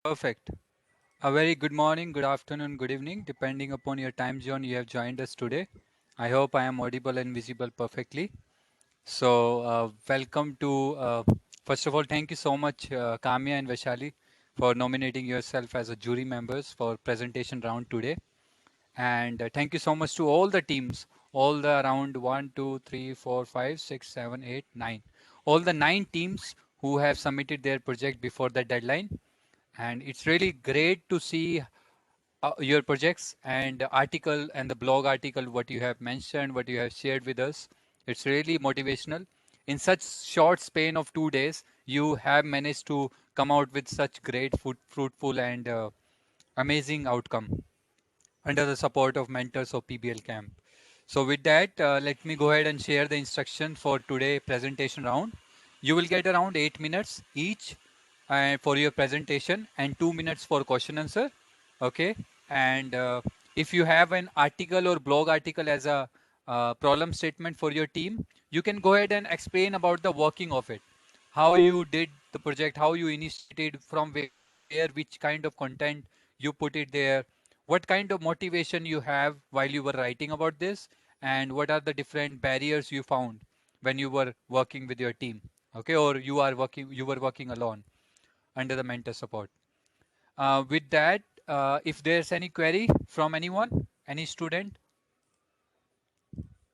Perfect. A very good morning, good afternoon, good evening, depending upon your time zone you have joined us today. I hope I am audible and visible perfectly. Welcome to, first of all, thank you so much, Kamya and Vaishali, for nominating yourself as a jury members for presentation round today. And thank you so much to all the teams, all the around 1, 2, 3, 4, 5, 6, 7, 8, 9. All the 9 teams who have submitted their project before the deadline, and it's really great to see your projects and article and the blog article what you have mentioned, what you have shared with us. It's really motivational. In such short span of 2 days you have managed to come out with such great fruitful and amazing outcome under the support of mentors of PBL camp. So with that, let me go ahead and share the instruction for today presentation round. You will get around 8 minutes each for your presentation and 2 minutes for question answer. Okay. And if you have an article or blog article as a problem statement for your team, you can go ahead and explain about the working of it, how you did the project, how you initiated, from where, which kind of content you put it there, what kind of motivation you have while you were writing about this, and what are the different barriers you found when you were working with your team. Okay, or you were working alone under the mentor support. With that, if there's any query from anyone, any student,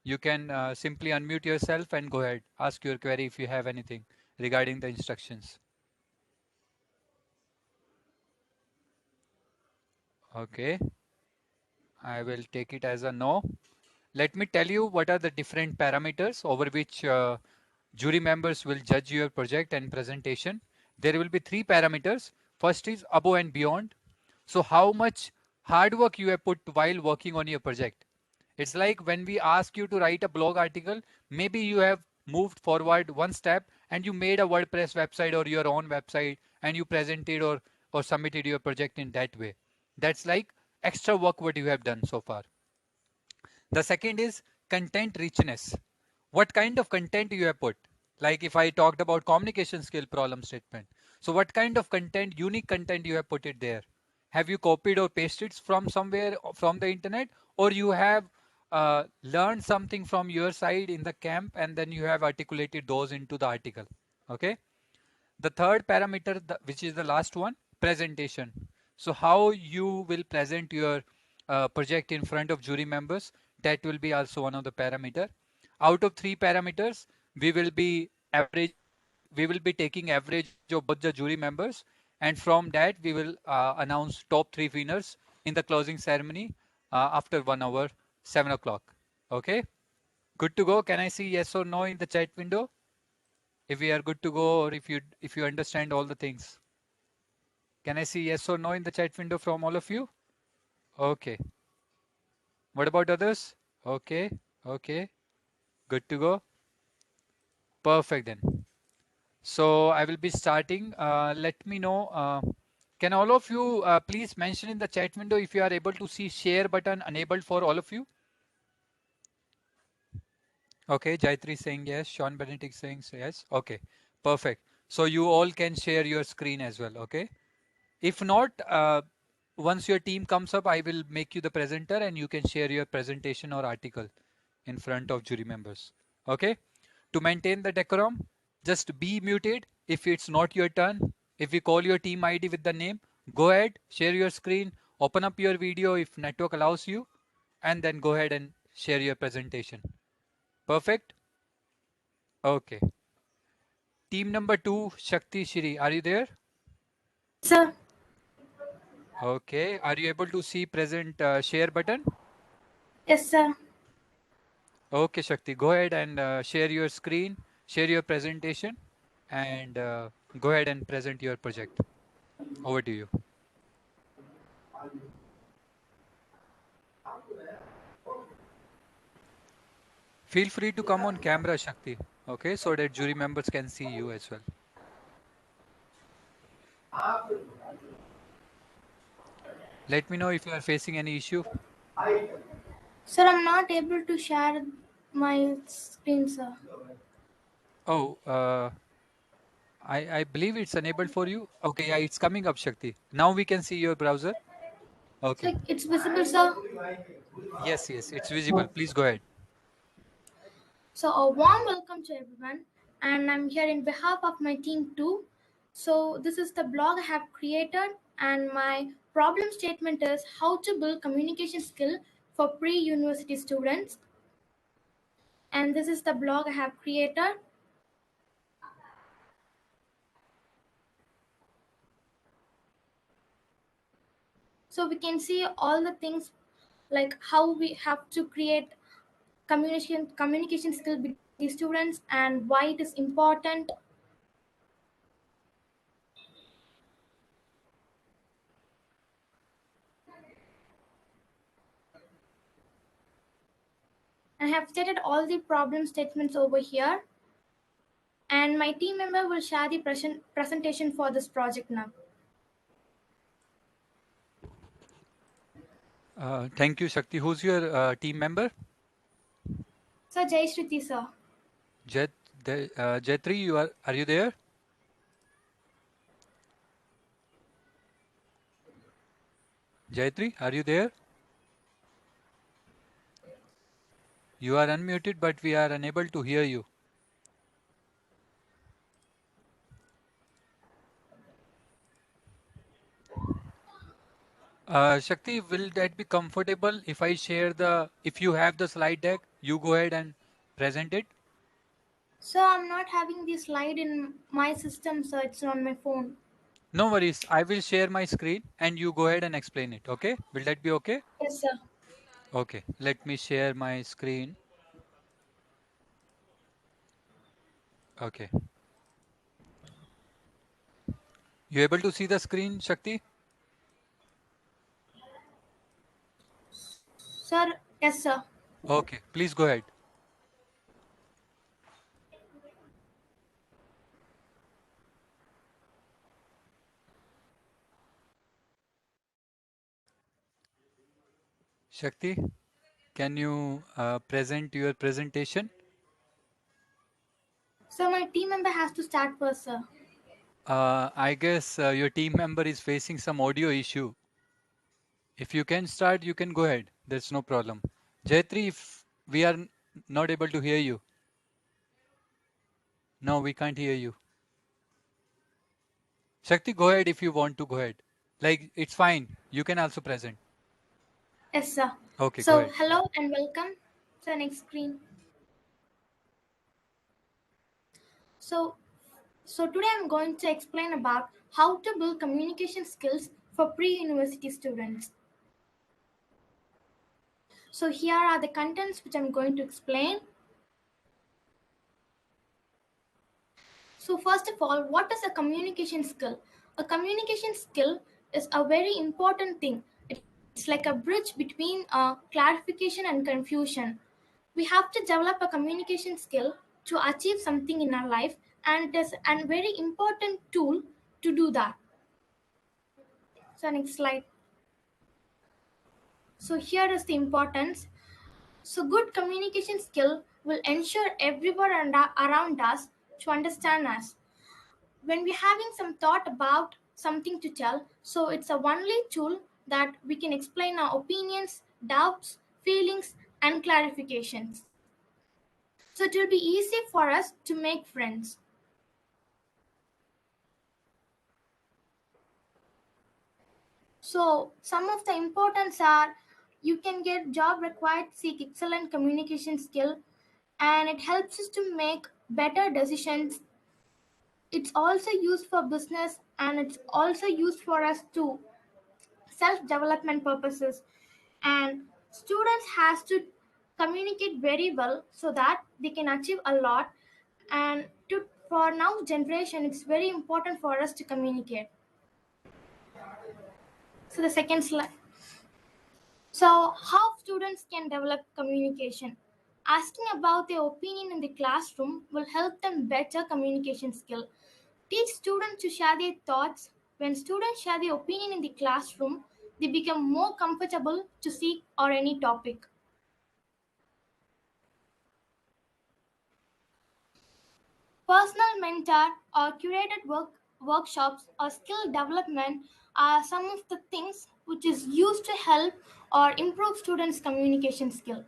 you can simply unmute yourself and go ahead, ask your query if you have anything regarding the instructions. Okay, I will take it as a no. Let me tell you what are the different parameters over which jury members will judge your project and presentation. There will be 3 parameters. First is above and beyond. So how much hard work you have put while working on your project. It's like when we ask you to write a blog article, maybe you have moved forward one step and you made a WordPress website or your own website and you presented or submitted your project in that way. That's like extra work what you have done so far. The second is content richness. What kind of content you have put? Like if I talked about communication skill problem statement. So what kind of content, unique content you have put it there? Have you copied or pasted from somewhere from the internet, or you have learned something from your side in the camp and then you have articulated those into the article? Okay. The third parameter, which is the last one, presentation. So how you will present your project in front of jury members, that will be also one of the parameter. Out of 3 parameters, we will be we will be taking average of both the jury members, and from that we will announce top 3 winners in the closing ceremony after 1 hour, 7 o'clock. Okay, good to go. Can I see yes or no in the chat window? If we are good to go, or if you understand all the things. Can I see yes or no in the chat window from all of you? Okay. What about others? Okay. Okay. Good to go. Perfect then. So I will be starting. Let me know. Can all of you please mention in the chat window if you are able to see share button enabled for all of you? Okay. Jayatri saying yes. Sean Benedict saying yes. Okay. Perfect. So you all can share your screen as well. Okay. If not, once your team comes up, I will make you the presenter and you can share your presentation or article in front of jury members. Okay. To maintain the decorum, just be muted if it's not your turn. If we call your team ID with the name, go ahead, share your screen, open up your video if network allows you, and then go ahead and share your presentation. Perfect. Okay. Team number 2, Shakti Shri, are you there? Sir. Okay. Are you able to see present share button? Yes, sir. Okay, Shakti, go ahead and share your screen, share your presentation, and go ahead and present your project. Over to you. Feel free to come on camera, Shakti, okay, so that jury members can see you as well. Let me know if you are facing any issue. Sir, I'm not able to share my screen, sir. Oh, I believe it's enabled for you. Okay, yeah, it's coming up, Shakti. Now we can see your browser. Okay. So it's visible, sir. Yes, yes, it's visible. Please go ahead. So a warm welcome to everyone, and I'm here in behalf of my team too. So this is the blog I have created, and my problem statement is how to build communication skill for pre-university students. And this is the blog I have created. So we can see all the things like how we have to create communication skill between the students and why it is important. I have stated all the problem statements over here, and my team member will share the presentation for this project now. Thank you, Shakti. Who's your team member? So Jai Shruti sir. Jet, Jetri, are you there? Jayatri, are you there? You are unmuted, but we are unable to hear you. Shakti, will that be comfortable if I share if you have the slide deck, you go ahead and present it? So I'm not having the slide in my system, so it's on my phone. No worries. I will share my screen and you go ahead and explain it. Okay? Will that be okay? Yes sir. Okay. Let me share my screen. Okay. You able to see the screen, Shakti? Sir, yes sir. Okay. Please go ahead. Shakti, can you present your presentation? So my team member has to start first, sir. I guess your team member is facing some audio issue. If you can start, you can go ahead. There's no problem. Jayatri, if we are not able to hear you, no, we can't hear you. Shakti, go ahead if you want to go ahead. Like, it's fine. You can also present. Yes sir. Okay, go So ahead. hello and welcome. So next screen. So so today I'm going to explain about how to build communication skills for pre-university students. So here are the contents which I'm going to explain. So first of all, what is a communication skill? A communication skill is a very important thing. It's like a bridge between clarification and confusion. We have to develop a communication skill to achieve something in our life, and it is a very important tool to do that. So next slide. So here is the importance. So good communication skill will ensure everyone around us to understand us. When we're having some thought about something to tell, so it's a only tool that we can explain our opinions, doubts, feelings, and clarifications. So it will be easy for us to make friends. So some of the importance are you can get job required seek excellent communication skill, and it helps us to make better decisions. It's also used for business, and it's also used for us to self development purposes, and students has to communicate very well so that they can achieve a lot, and for now generation it's very important for us to communicate. So the second slide. So how students can develop communication? Asking about their opinion in the classroom will help them better communication skill. Teach students to share their thoughts. When students share their opinion in the classroom, they become more comfortable to speak or any topic. Personal mentor or curated workshops or skill development are some of the things which is used to help or improve students' communication skill.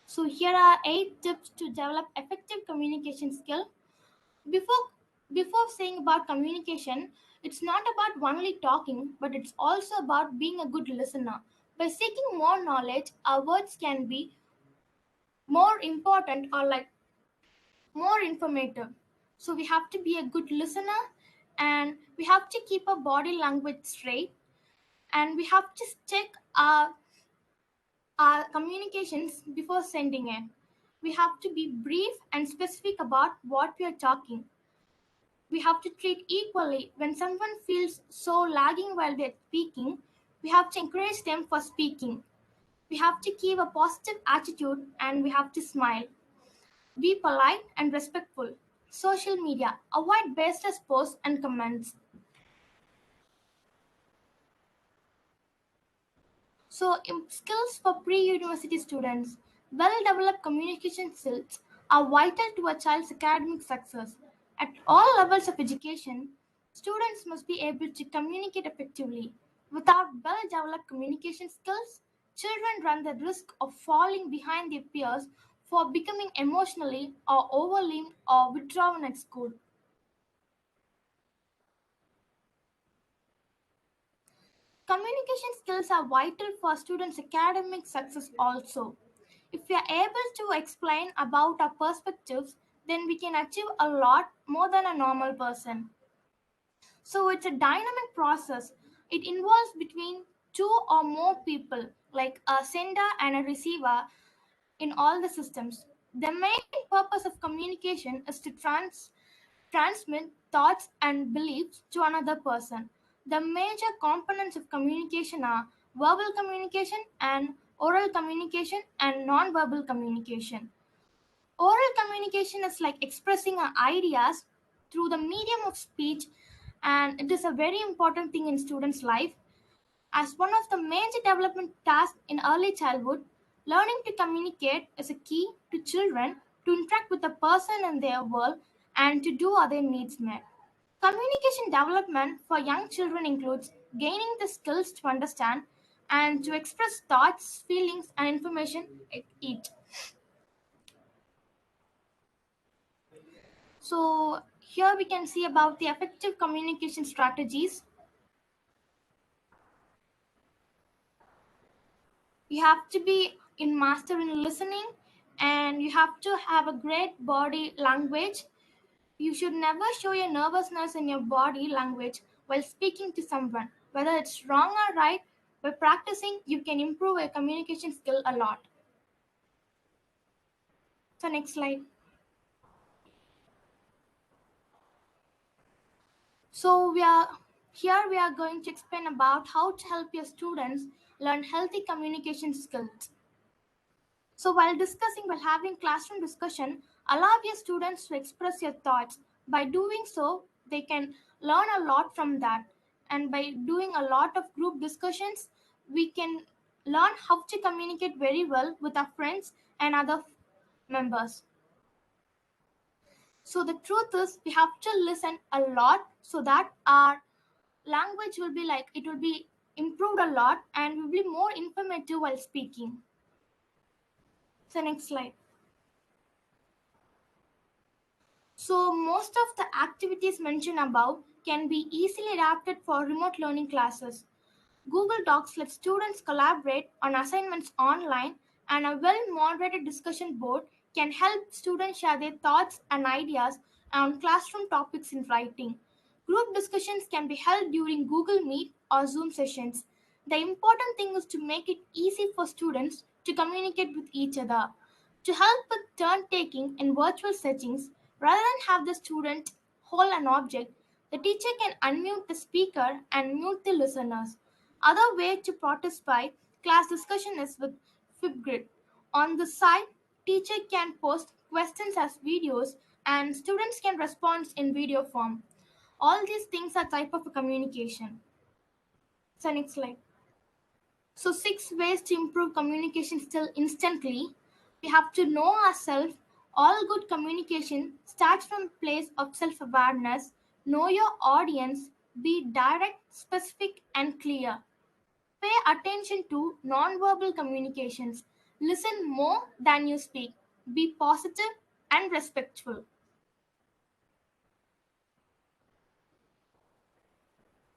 So here are 8 tips to develop effective communication skill. Before before saying about communication, it's not about only talking, but it's also about being a good listener. By seeking more knowledge, our words can be more important or like more informative. So we have to be a good listener, and we have to keep our body language straight, and we have to check our communications before sending it. We have to be brief and specific about what we are talking. We have to treat equally when someone feels so lagging while they're speaking. We have to encourage them for speaking. We have to keep a positive attitude and we have to smile. Be polite and respectful. Social media. Avoid baseless posts and comments. So, skills for pre university students. Well developed communication skills are vital to a child's academic success. At all levels of education, students must be able to communicate effectively. Without well developed communication skills, children run the risk of falling behind their peers for becoming emotionally or overwhelmed or withdrawn at school. Communication skills are vital for students' academic success also. If we are able to explain about our perspectives, then we can achieve a lot more than a normal person. So it's a dynamic process. It involves between two or more people, like a sender and a receiver in all the systems. The main purpose of communication is to transmit thoughts and beliefs to another person. The major components of communication are verbal communication and oral communication and non-verbal communication. Oral communication is like expressing our ideas through the medium of speech, and it is a very important thing in students' life. As one of the major development tasks in early childhood, learning to communicate is a key to children to interact with the person in their world and to do other needs met. Communication development for young children includes gaining the skills to understand and to express thoughts, feelings, and information at each. So here we can see about the effective communication strategies. You have to be in master in listening, and you have to have a great body language. You should never show your nervousness in your body language while speaking to someone. Whether it's wrong or right, by practicing, you can improve your communication skill a lot. So next slide. So we are going to explain about how to help your students learn healthy communication skills. So while having classroom discussion, allow your students to express your thoughts. By doing so, they can learn a lot from that. And by doing a lot of group discussions, we can learn how to communicate very well with our friends and other members. So the truth is we have to listen a lot so that our language will be like it will be improved a lot and will be more informative while speaking. So next slide. So most of the activities mentioned above can be easily adapted for remote learning classes. Google Docs lets students collaborate on assignments online, and a well-moderated discussion board can help students share their thoughts and ideas on classroom topics in writing. Group discussions can be held during Google Meet or Zoom sessions. The important thing is to make it easy for students to communicate with each other. To help with turn taking in virtual settings, rather than have the student hold an object, the teacher can unmute the speaker and mute the listeners. Other way to participate class discussion is with Flipgrid. On the site, teacher can post questions as videos and students can respond in video form. All these things are type of communication. So next slide. So 6 ways to improve communication skill instantly. We have to know ourselves. All good communication starts from a place of self-awareness. Know your audience. Be direct, specific, and clear. Pay attention to non-verbal communications. Listen more than you speak. Be positive and respectful.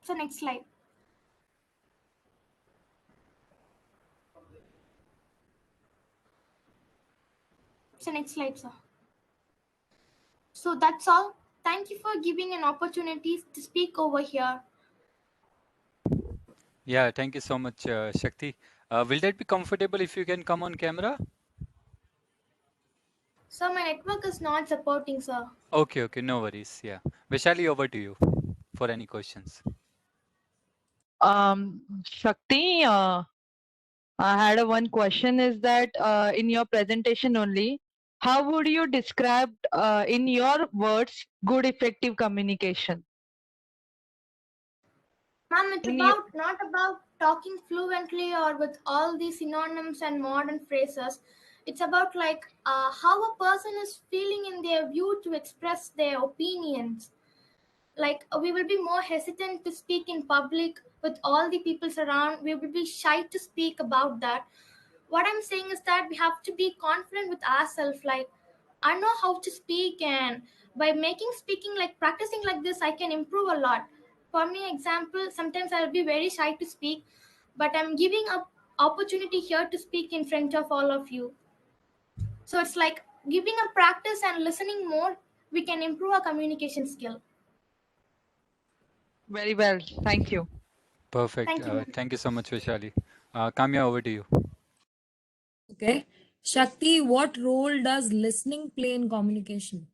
So next slide. So next slide, sir. So that's all. Thank you for giving an opportunity to speak over here. Yeah, thank you so much, Shakti. Will that be comfortable if you can come on camera? So my network is not supporting, sir. Okay, okay, no worries. Yeah. Vishali, over to you for any questions. Shakti, I had a one question is that in your presentation only, how would you describe in your words good effective communication? Ma'am, it's In your, about not about talking fluently or with all these synonyms and modern phrases. It's about like how a person is feeling in their view to express their opinions. Like we will be more hesitant to speak in public with all the people around. We will be shy to speak about that. What I'm saying is that we have to be confident with ourselves. Like I know how to speak, and by making speaking like practicing like this, I can improve a lot. For me, example, sometimes I'll be very shy to speak, but I'm giving up opportunity here to speak in front of all of you. So it's like giving a practice and listening more, we can improve our communication skill. very well, thank you. Perfect. Thank you, ma'am. Thank you so much, Vishali. Kamya, over to you. Okay. Shakti, what role does listening play in communication?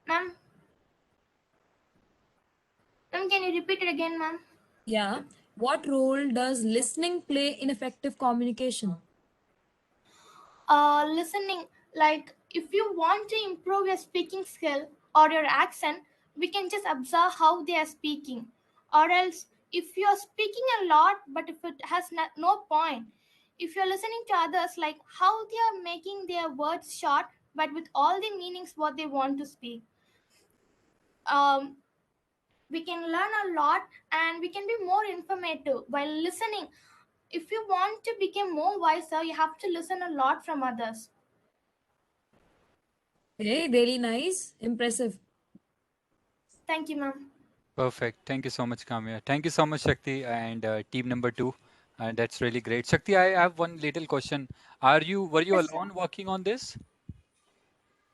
Ma'am, ma'am, can you repeat it again, ma'am? Yeah. What role does listening play in effective communication? Listening, like if you want to improve your speaking skill or your accent, we can just observe how they are speaking. Or else if you are speaking a lot but if it has no point, if you're listening to others, like how they are making their words short but with all the meanings what they want to speak, um, we can learn a lot and we can be more informative while listening. If you want to become more wiser, you have to listen a lot from others. Okay, really nice. Impressive. Thank you, ma'am. Perfect. Thank you so much, Kamya. Thank you so much, Shakti, and team number two. That's really great. Shakti, I have one little question. Were you Yes, sir. alone working on this?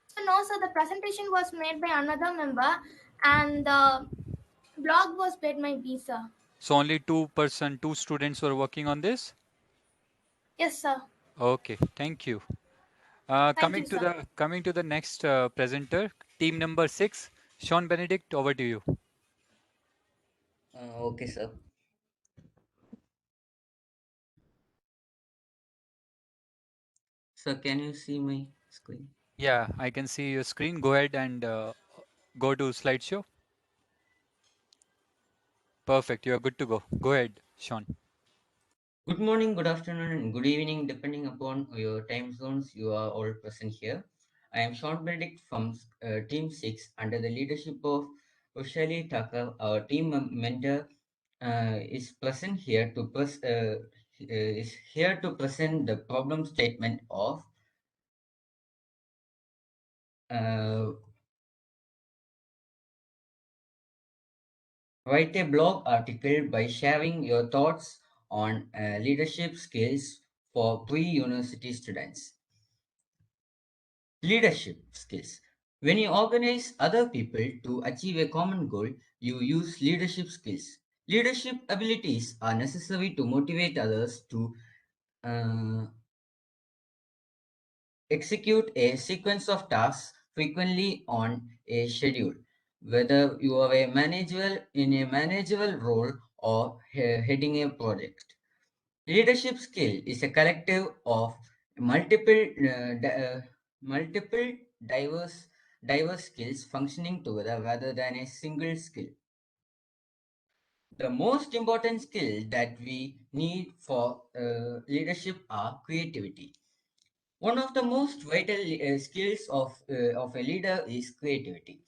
So no, sir, the presentation was made by another member and the blog was made by B, sir. So only two students were working on this? Yes, sir. Okay, thank you. Thank you, sir. Coming to the next presenter, team number six, Sean Benedict, over to you. Okay, sir. Sir, can you see my screen? Yeah, I can see your screen. Go ahead and go to slideshow. Perfect, you are good to go. Go ahead, Sean. Good morning, good afternoon, and good evening, depending upon your time zones you are all present here. I am Sean Benedict from Team 6 under the leadership of Ushali Taka. Our team mentor is present here to is here to present the problem statement of uh, write a blog article by sharing your thoughts on leadership skills for pre-university students. Leadership skills. When you organize other people to achieve a common goal, you use leadership skills. Leadership abilities are necessary to motivate others to uh, execute a sequence of tasks frequently on a schedule. Whether you are a manager in a managerial role or heading a project. Leadership skill is a collective of multiple, multiple diverse skills functioning together rather than a single skill. The most important skill that we need for leadership are creativity. One of the most vital skills of a leader is creativity.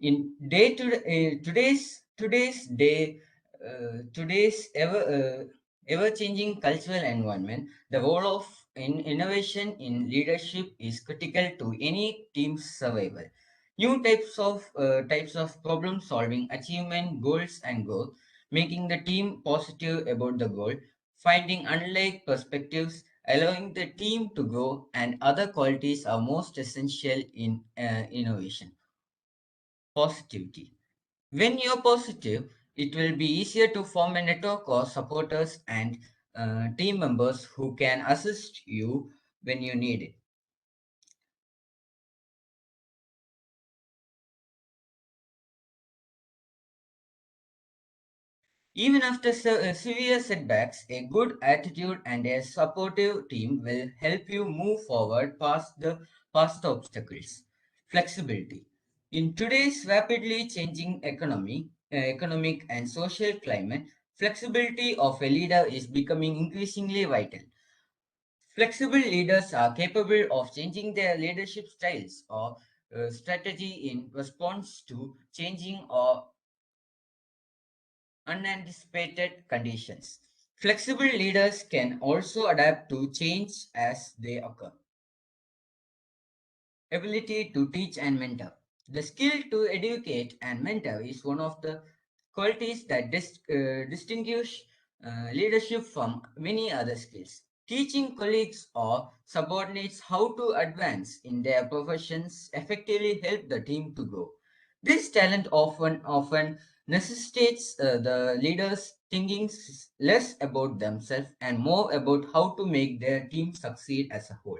In day to today's day today's ever changing cultural environment, the role of innovation in leadership is critical to any team's survival. New types of problem solving, achievement, goals, and growth, making the team positive about the goal, finding unlike perspectives, allowing the team to grow, and other qualities are most essential in innovation. Positivity. When you're positive, it will be easier to form a network of supporters and team members who can assist you when you need it. Even after severe setbacks, a good attitude and a supportive team will help you move forward past the obstacles. Flexibility. In today's rapidly changing economic and social climate, flexibility of a leader is becoming increasingly vital. Flexible leaders are capable of changing their leadership styles or strategy in response to changing or unanticipated conditions. Flexible leaders can also adapt to change as they occur. Ability to teach and mentor. The skill to educate and mentor is one of the qualities that distinguish leadership from many other skills. Teaching colleagues or subordinates how to advance in their professions effectively help the team to grow. This talent often necessitates the leaders thinking less about themselves and more about how to make their team succeed as a whole.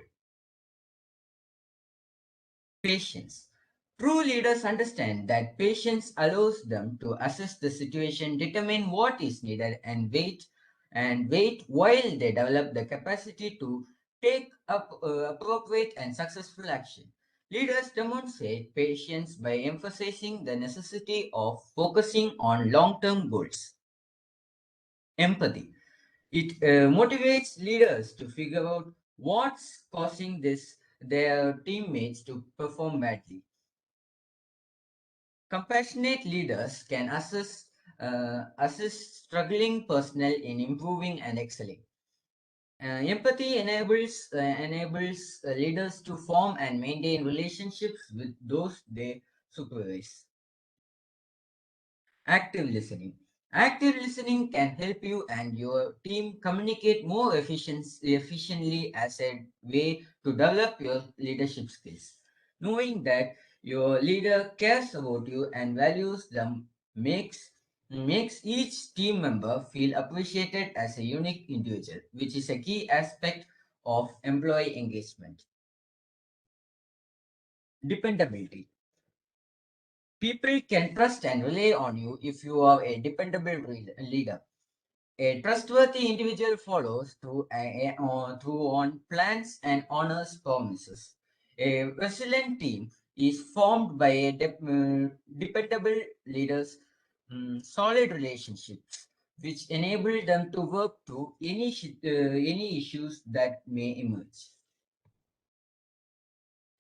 Patience. True leaders understand that patience allows them to assess the situation, determine what is needed, and wait while they develop the capacity to take up appropriate and successful action. Leaders demonstrate patience by emphasizing the necessity of focusing on long-term goals. Empathy. It motivates leaders to figure out what's causing their teammates to perform badly. Compassionate leaders can assist struggling personnel in improving and excelling. Empathy enables leaders to form and maintain relationships with those they supervise. Active listening. Active listening can help you and your team communicate more efficiently as a way to develop your leadership skills. Knowing that your leader cares about you and values them makes each team member feel appreciated as a unique individual, which is a key aspect of employee engagement. Dependability. People can trust and rely on you if you are a dependable leader. A trustworthy individual follows through on plans and honors promises. A resilient team is formed by dependable leaders, solid relationships, which enable them to work through any issues that may emerge.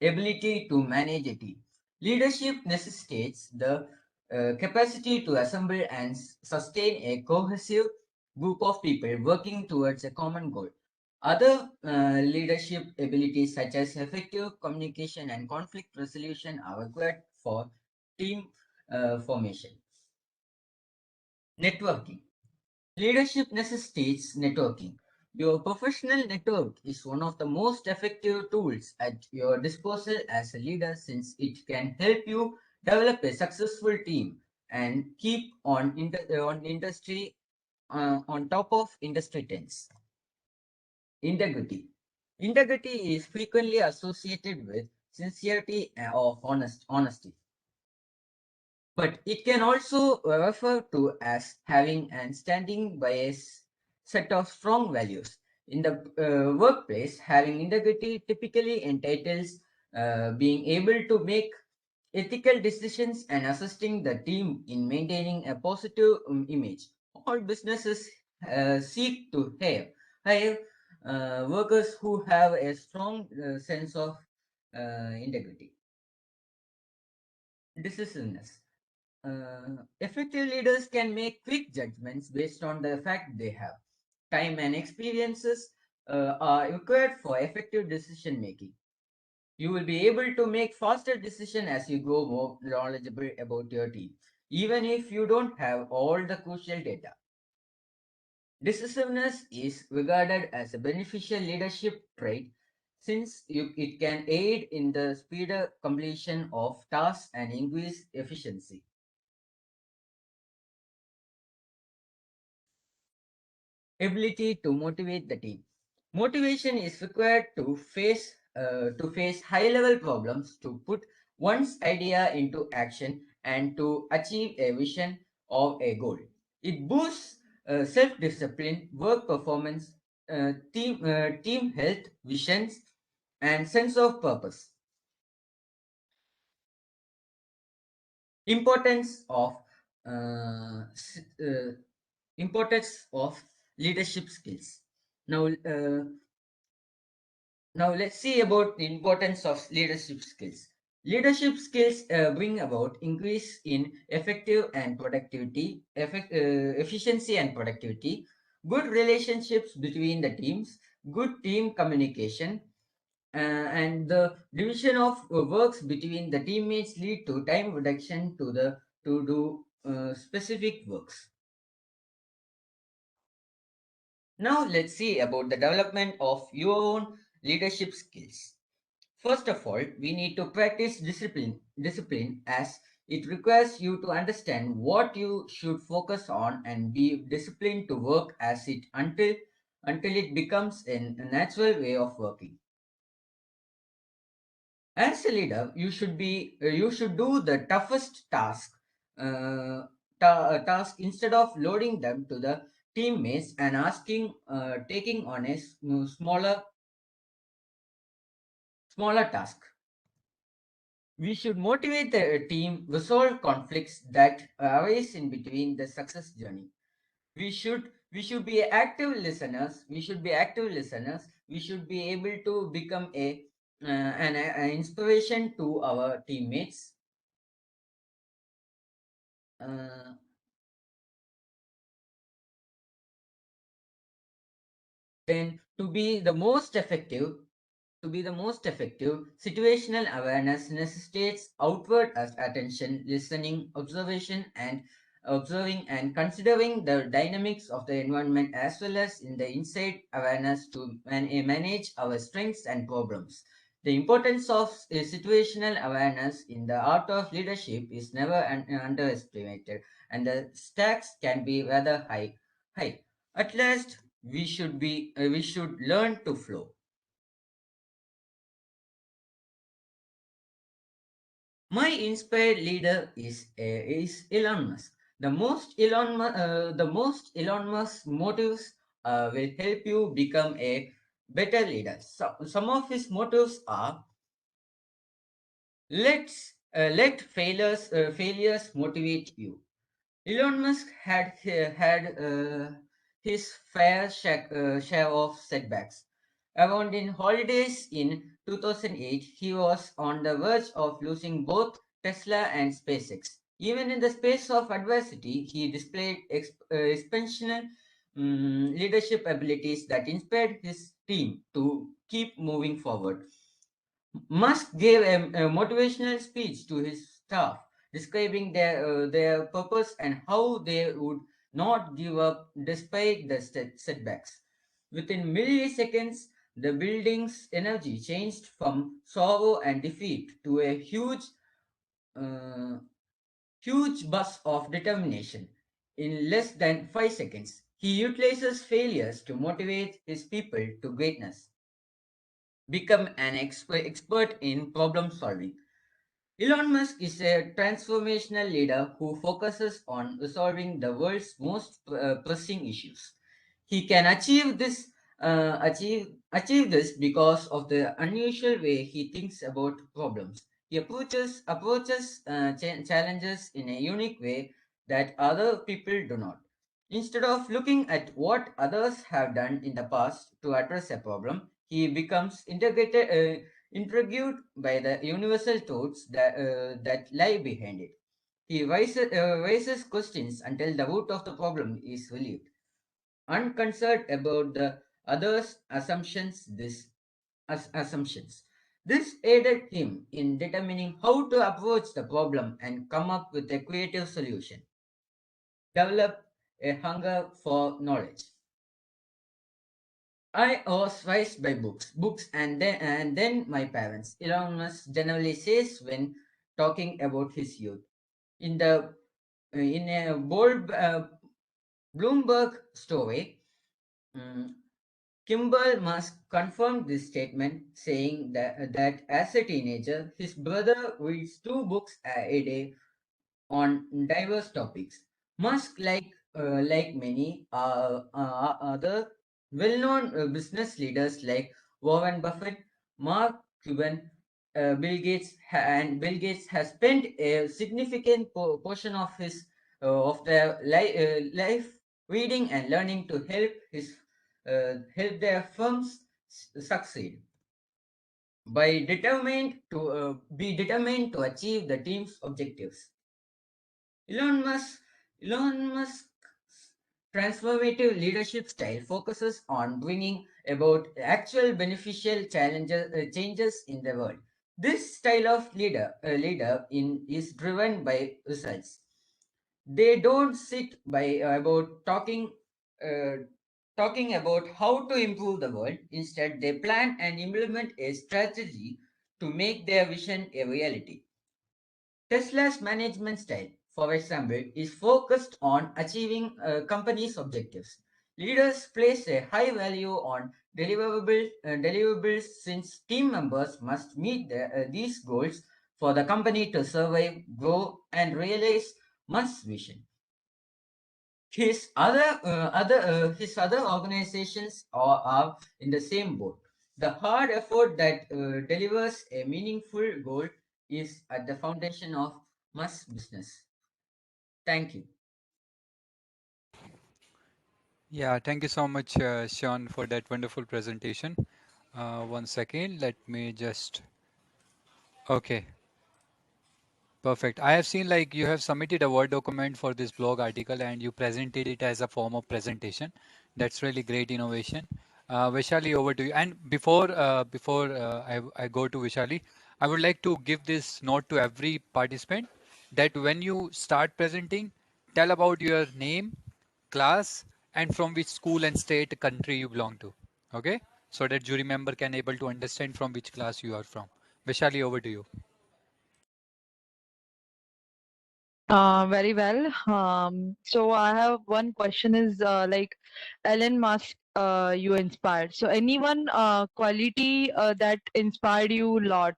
Ability to manage a team. Leadership necessitates the capacity to assemble and sustain a cohesive group of people working towards a common goal. Other leadership abilities such as effective communication and conflict resolution are required for team formation. Networking. Leadership necessitates networking. Your professional network is one of the most effective tools at your disposal as a leader since it can help you develop a successful team and keep on top of industry trends. Integrity. Integrity is frequently associated with sincerity or honesty, but it can also refer to as having and standing by set of strong values. In the workplace, having integrity typically entails being able to make ethical decisions and assisting the team in maintaining a positive image. All businesses seek to have workers who have a strong sense of integrity. Decisiveness. Effective leaders can make quick judgments based on the fact they have. Time and experiences are required for effective decision making. You will be able to make faster decisions as you grow more knowledgeable about your team, even if you don't have all the crucial data. Decisiveness is regarded as a beneficial leadership trait since it can aid in the speeder completion of tasks and increase efficiency. Ability to motivate the team. Motivation is required to face high-level problems, to put one's idea into action, and to achieve a vision of a goal. It boosts self-discipline, work performance, team health, visions, and sense of purpose. Importance of uh, s- uh, importance of leadership skills. Now, Now let's see about the importance of leadership skills. Leadership skills bring about increase in efficiency and productivity, good relationships between the teams, good team communication, and the division of works between the teammates lead to time reduction to do specific works. Now let's see about the development of your own leadership skills. First of all, we need to practice discipline as it requires you to understand what you should focus on and be disciplined to work as it until it becomes a natural way of working. As a leader, you should do the toughest uh, task instead of loading them to the teammates and taking on a smaller task. We should motivate the team, resolve conflicts that arise in between the success journey. We should be active listeners. We should be active listeners. We should be able to become an inspiration to our teammates. Uh, then to be the most effective, situational awareness necessitates outward attention, listening, observing and considering the dynamics of the environment as well as in the inside awareness to manage our strengths and problems. The importance of situational awareness in the art of leadership is never underestimated, and the stakes can be rather high. High. At last, we should learn to flow. My inspired leader is Elon Musk. The most Elon Musk motives will help you become a better leader. Some of his motives are let failures motivate you. Elon Musk had his share of setbacks. Around in holidays in 2008, he was on the verge of losing both Tesla and SpaceX. Even in the space of adversity, he displayed exceptional leadership abilities that inspired his team to keep moving forward. Musk gave a motivational speech to his staff, describing their purpose and how they would not give up despite the setbacks. Within milliseconds, the building's energy changed from sorrow and defeat to a uh, huge burst of determination. In less than 5 seconds, he utilizes failures to motivate his people to greatness, become an expert in problem solving. Elon Musk is a transformational leader who focuses on resolving the world's most pressing issues. He can achieve this because of the unusual way he thinks about problems. He approaches challenges in a unique way that other people do not. Instead of looking at what others have done in the past to address a problem, he becomes intrigued by the universal truths that lie behind it. He raises questions until the root of the problem is relieved, unconcerned about the others' assumptions. This aided him in determining how to approach the problem and come up with a creative solution. Develop a hunger for knowledge. I was raised by books, and then my parents. Elon Musk generally says when talking about his youth. In a bold Bloomberg story, mm, Kimball Musk confirmed this statement, saying that as a teenager, his brother reads 2 books a day on diverse topics. Musk, like many other well-known business leaders like Warren Buffett, Mark Cuban, and Bill Gates, has spent a significant portion of his of their life reading and learning to help their firms succeed. Be determined to achieve the team's objectives. Elon Musk, Elon Musk's transformative leadership style focuses on bringing about actual beneficial changes in the world. This style of leader is driven by results. They don't sit by about talking about how to improve the world. Instead, they plan and implement a strategy to make their vision a reality. Tesla's management style, for example, is focused on achieving a company's objectives. Leaders place a high value on deliverables since team members must meet these goals for the company to survive, grow, and realize Musk's vision. His other organizations are in the same boat. The hard effort that delivers a meaningful goal is at the foundation of Musk's business. Thank you. Yeah, thank you so much, Sean, for that wonderful presentation. One second, let me just. Okay, perfect. I have seen like you have submitted a Word document for this blog article and you presented it as a form of presentation. That's really great innovation. Vishali, over to you. And before I go to Vishali, I would like to give this note to every participant that when you start presenting, tell about your name, class, and from which school and state country you belong to. Okay? So that jury member can able to understand from which class you are from. Vishali, over to you. Very well. So I have one question is like Elon Musk, you inspired. So anyone quality that inspired you a lot.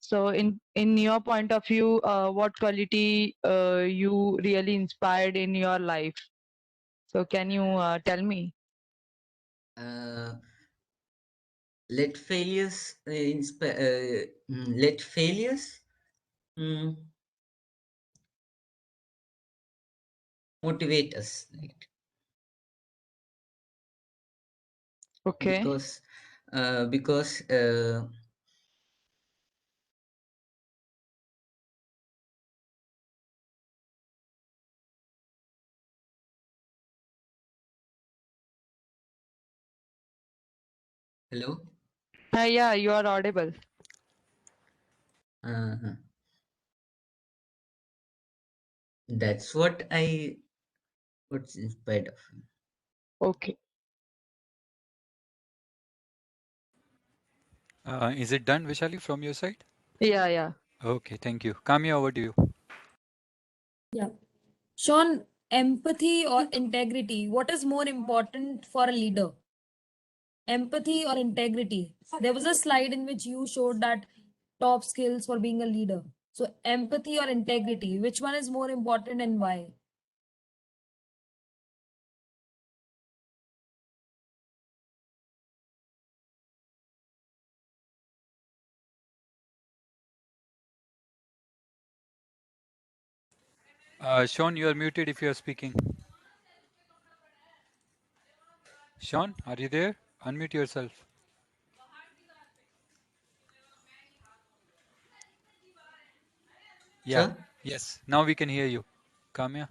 So in your point of view, what quality you really inspired in your life? So can you tell me? Uh, let failures let failures mm, motivate us, right? Okay. Because hello. Yeah, you are audible. Uh, that's what I what's inspired of. Okay. Is it done, Vishali, from your side? Yeah, yeah. Okay, thank you. Kamya, over to you. Yeah. Sean, empathy or integrity? What is more important for a leader? Empathy or integrity? There was a slide in which you showed that top skills for being a leader. So, empathy or integrity? Which one is more important and why? Sean, you are muted if you are speaking. Sean, are you there? Unmute yourself. Yeah. Sir? Yes. Now we can hear you. Kamya.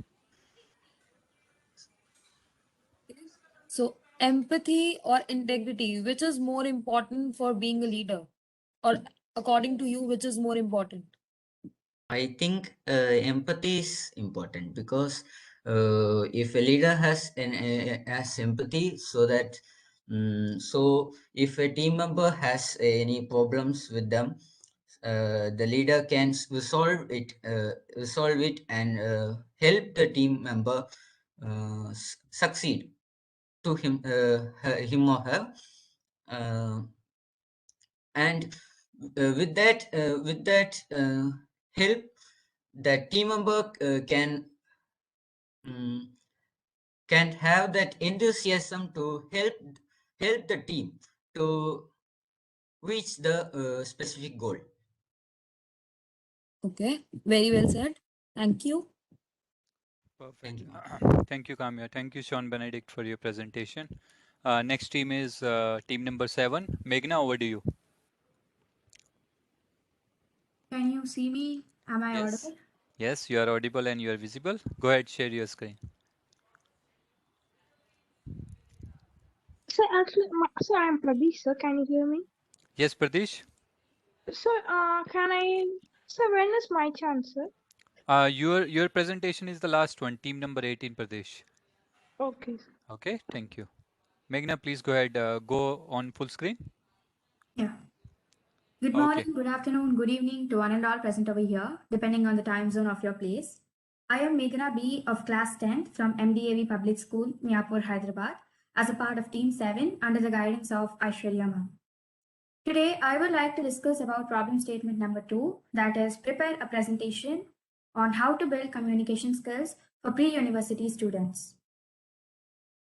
So, empathy or integrity, which is more important for being a leader? Or according to you, which is more important? I think empathy is important because if a leader has empathy, so that so if a team member has any problems with them, the leader can resolve it, and help the team member succeed to him or her, uh, and with that help, the team member mm, can have that enthusiasm to help the team to reach the specific goal. Okay, very well said. Thank you. Thank Perfect. you. Thank you, Kamya. Thank you, Sean Benedict, for your presentation. Next team is team number 7. Meghna, over to you. Can you see me? Am I Yes. audible? Yes, you are audible and you are visible. Go ahead, share your screen. So actually, so I'm Pradesh, sir. Can you hear me? Yes, Pradesh. So, can I? So when is my chance, sir? Your presentation is the last one, team number 18, Pradesh. Okay, sir. Okay, thank you. Meghna, please go ahead. Go on full screen. Yeah. Good Okay. morning, good afternoon, good evening to one and all present over here, depending on the time zone of your place. I am Meghna B of class 10th from MDAV Public School, Miapur, Hyderabad, as a part of Team 7 under the guidance of Aishwarya ma'am. Today, I would like to discuss about problem statement number 2, that is prepare a presentation on how to build communication skills for pre-university students.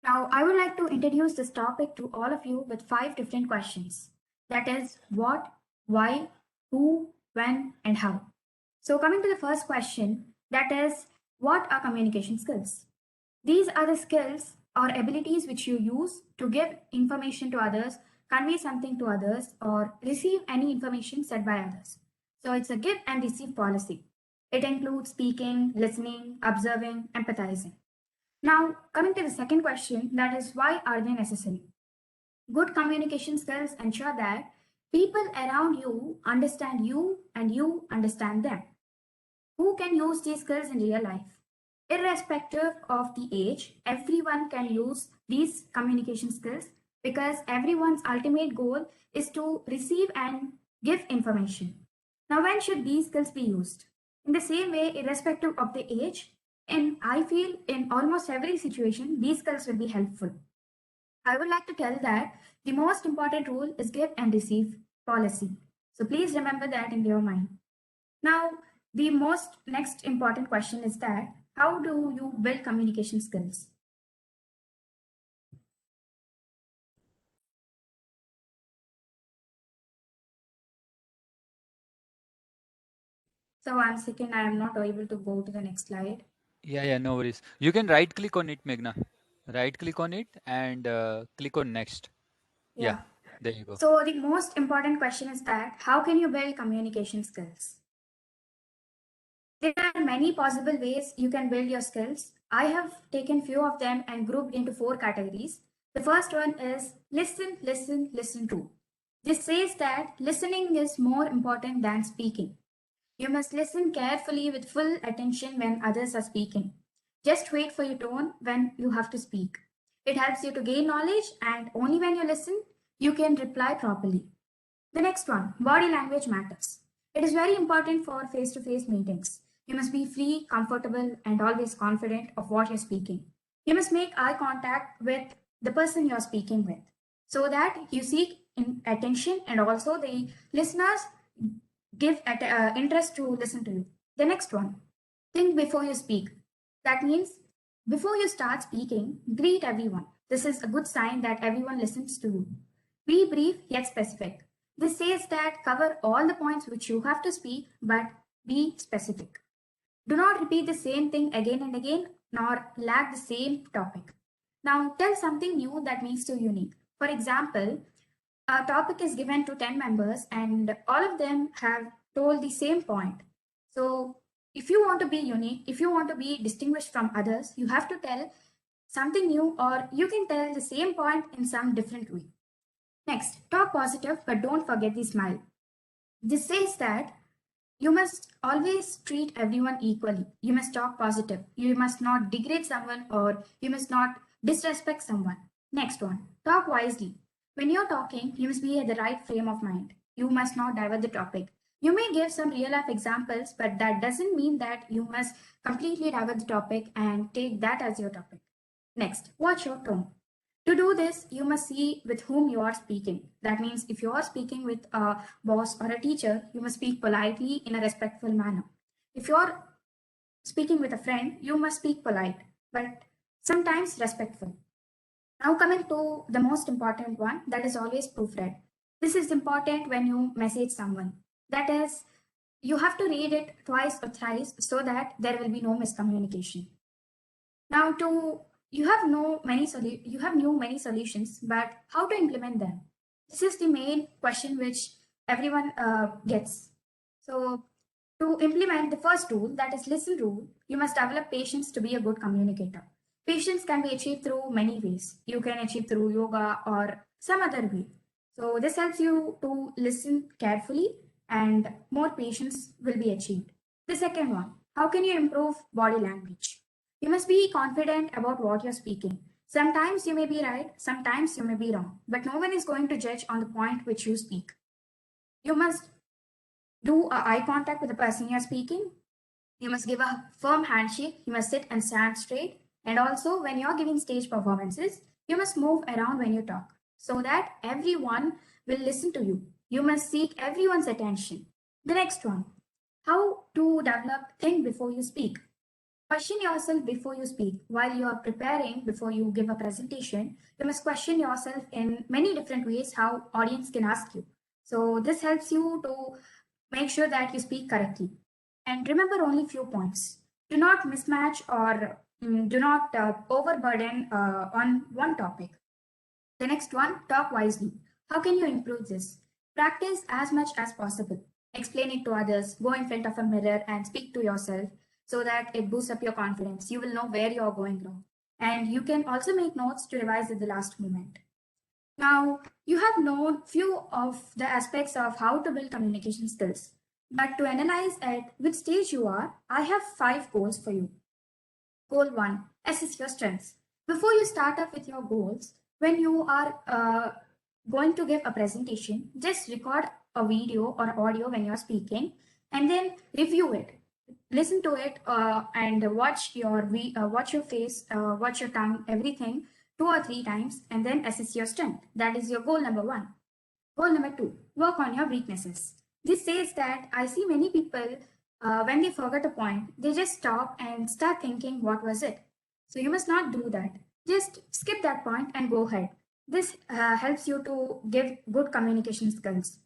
Now, I would like to introduce this topic to all of you with 5 different questions. That is what, why, who, when, and how. So, coming to the first question, that is what are communication skills? These are the skills or abilities which you use to give information to others, convey something to others, or receive any information said by others. So, it's a give and receive policy. It includes speaking, listening, observing, empathizing. Now, coming to the second question, that is why are they necessary? Good communication skills ensure that people around you understand you and you understand them. Who can use these skills in real life? Irrespective of the age, everyone can use these communication skills because everyone's ultimate goal is to receive and give information. Now, when should these skills be used? In the same way, irrespective of the age, and I feel in almost every situation, these skills will be helpful. I would like to tell that the most important rule is give and receive policy. So please remember that in your mind. Now, the most next important question is that how do you build communication skills? So one second, I am not able to go to the next slide. Yeah, no worries. You can right click on it, Meghna. Right click on it and click on next. Yeah, Yeah. there you go. So the most important question is that how can you build communication skills? There are many possible ways you can build your skills. I have taken few of them and grouped into 4 categories. The first one is listen, listen, listen to. This says that listening is more important than speaking. You must listen carefully with full attention when others are speaking. Just wait for your turn when you have to speak. It helps you to gain knowledge, and only when you listen, you can reply properly. The next one, body language matters. It is very important for face to face meetings. You must be free, comfortable, and always confident of what you're speaking. You must make eye contact with the person you're speaking with so that you seek attention and also the listeners give interest to listen to you. The next one, think before you speak. That means before you start speaking, greet everyone. This is a good sign that everyone listens to you. Be brief yet specific. This says that cover all the points which you have to speak, but be specific. Do not repeat the same thing again and again, nor lag the same topic. Now tell something new that makes you unique. For example, a topic is given to 10 members and all of them have told the same point. So if you want to be unique, if you want to be distinguished from others, you have to tell something new, or you can tell the same point in some different way. Next, talk positive, but don't forget the smile. This says that you must always treat everyone equally. You must talk positive. You must not degrade someone, or you must not disrespect someone. Next one, talk wisely. When you're talking, you must be at the right frame of mind. You must not divert the topic. You may give some real life examples, but that doesn't mean that you must completely divert the topic and take that as your topic. Next, watch your tone. To do this, you must see with whom you are speaking. That means if you are speaking with a boss or a teacher, you must speak politely in a respectful manner. If you are speaking with a friend, you must speak polite, but sometimes respectful. Now coming to the most important one, that is always proofread. This is important when you message someone. That is, you have to read it twice or thrice so that there will be no miscommunication. Now you have many solutions, but how to implement them? This is the main question which everyone gets. So to implement the first rule, that is listen rule, you must develop patience to be a good communicator. Patience can be achieved through many ways. You can achieve through yoga or some other way. So this helps you to listen carefully and more patience will be achieved. The second one, how can you improve body language? You must be confident about what you're speaking. Sometimes you may be right, sometimes you may be wrong, but no one is going to judge on the point which you speak. You must do a eye contact with the person you're speaking. You must give a firm handshake. You must sit and stand straight. And also, when you're giving stage performances, you must move around when you talk so that everyone will listen to you. You must seek everyone's attention. The next one, how to develop think before you speak. Question yourself before you speak. While you are preparing, before you give a presentation, you must question yourself in many different ways how audience can ask you. So this helps you to make sure that you speak correctly. And remember only few points. Do not mismatch or do not overburden on one topic. The next one, talk wisely. How can you improve this? Practice as much as possible. Explain it to others. Go in front of a mirror and speak to yourself so that it boosts up your confidence. You will know where you're going wrong. And you can also make notes to revise at the last moment. Now, you have known few of the aspects of how to build communication skills. But to analyze at which stage you are, I have 5 goals for you. Goal 1, assess your strengths. Before you start off with your goals, when you are going to give a presentation, just record a video or audio when you're speaking and then review it. Listen to it and watch your face, watch your tongue, everything 2 or 3 times and then assess your strength. That is your goal number 1. Goal number 2, work on your weaknesses. This says that I see many people, when they forget a point, they just stop and start thinking, what was it? So you must not do that. Just skip that point and go ahead. This helps you to give good communication skills.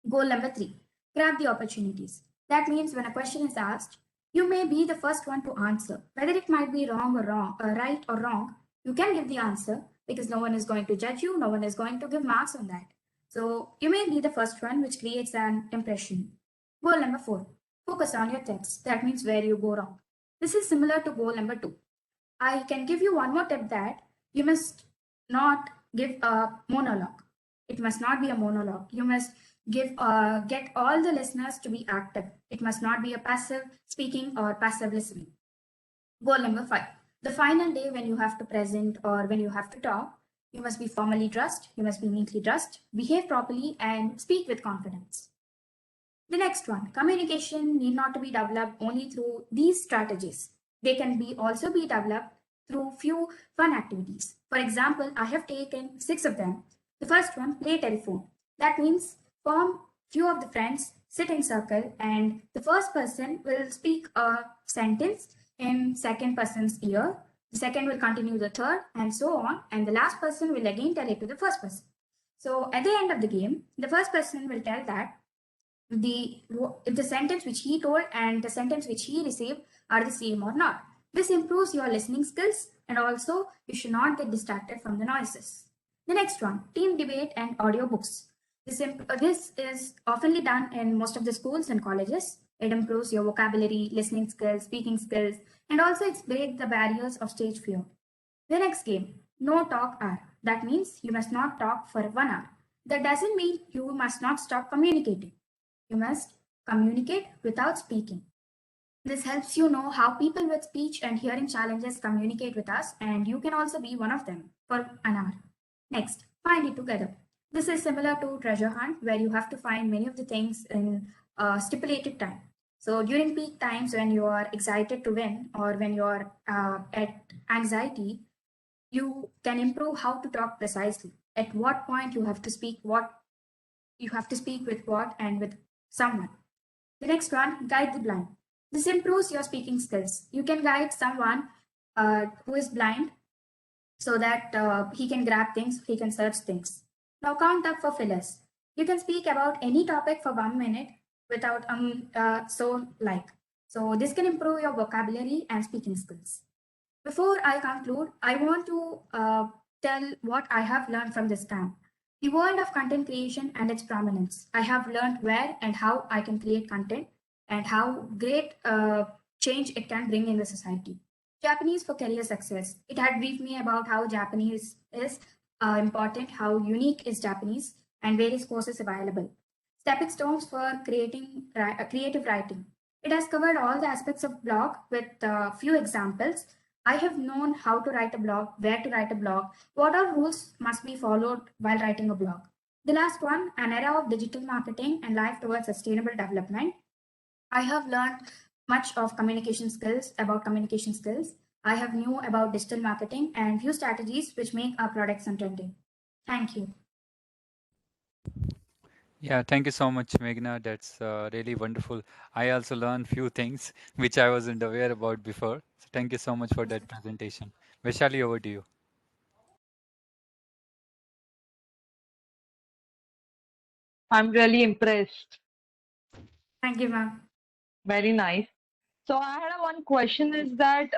Goal number 3, grab the opportunities. That means when a question is asked, you may be the first one to answer. Whether it might be right or wrong, you can give the answer because no one is going to judge you, no one is going to give marks on that. So you may be the first one, which creates an impression. Goal number 4, focus on your tips. That means where you go wrong. This is similar to goal number 2. I can give you one more tip that you must not give a monologue. It must not be a monologue. You must get all the listeners to be active. It must not be a passive speaking or passive listening. Goal number 5, the final day when you have to present or when you have to talk, you must be formally dressed, you must be neatly dressed, behave properly, and speak with confidence. The next one, communication need not to be developed only through these strategies. They can also be developed through few fun activities. For example, I have taken 6 of them. The first one, play telephone. That means form few of the friends, sit in circle, and the first person will speak a sentence in second person's ear. The second will continue the third, and so on. And the last person will again tell it to the first person. So at the end of the game, the first person will tell that if the sentence which he told and the sentence which he received are the same or not. This improves your listening skills, and also you should not get distracted from the noises. The next one, team debate and audiobooks. This is oftenly done in most of the schools and colleges. It improves your vocabulary, listening skills, speaking skills, and also it breaks the barriers of stage fear. The next game, no talk hour. That means you must not talk for 1 hour. That doesn't mean you must not stop communicating. You must communicate without speaking. This helps you know how people with speech and hearing challenges communicate with us, and you can also be one of them for an hour. Next, find it together. This is similar to treasure hunt, where you have to find many of the things in a stipulated time. So during peak times when you are excited to win or when you are at anxiety, you can improve how to talk precisely. At what point you have to speak what you have to speak with what and with someone. The next one, guide the blind. This improves your speaking skills. You can guide someone who is blind so that he can grab things, he can search things. Now count up for fillers. You can speak about any topic for 1 minute without so like. So this can improve your vocabulary and speaking skills. Before I conclude, I want to tell what I have learned from this camp. The world of content creation and its prominence. I have learned where and how I can create content and how great change it can bring in the society. Japanese for career success. It had briefed me about how Japanese is important, how unique is Japanese, and various courses available. Stepping stones for creating creative writing. It has covered all the aspects of blog with a few examples. I have known how to write a blog, where to write a blog, what all rules must be followed while writing a blog. The last one, an era of digital marketing and life towards sustainable development. I have learned much of communication skills about communication skills. I have knew about digital marketing and few strategies which make our products trending. Thank you. Yeah, thank you so much, Meghna. That's really wonderful. I also learned few things which I wasn't aware about before. So thank you so much for that presentation. Vaishali, over to you. I'm really impressed. Thank you, ma'am. Very nice. So I had a one question is that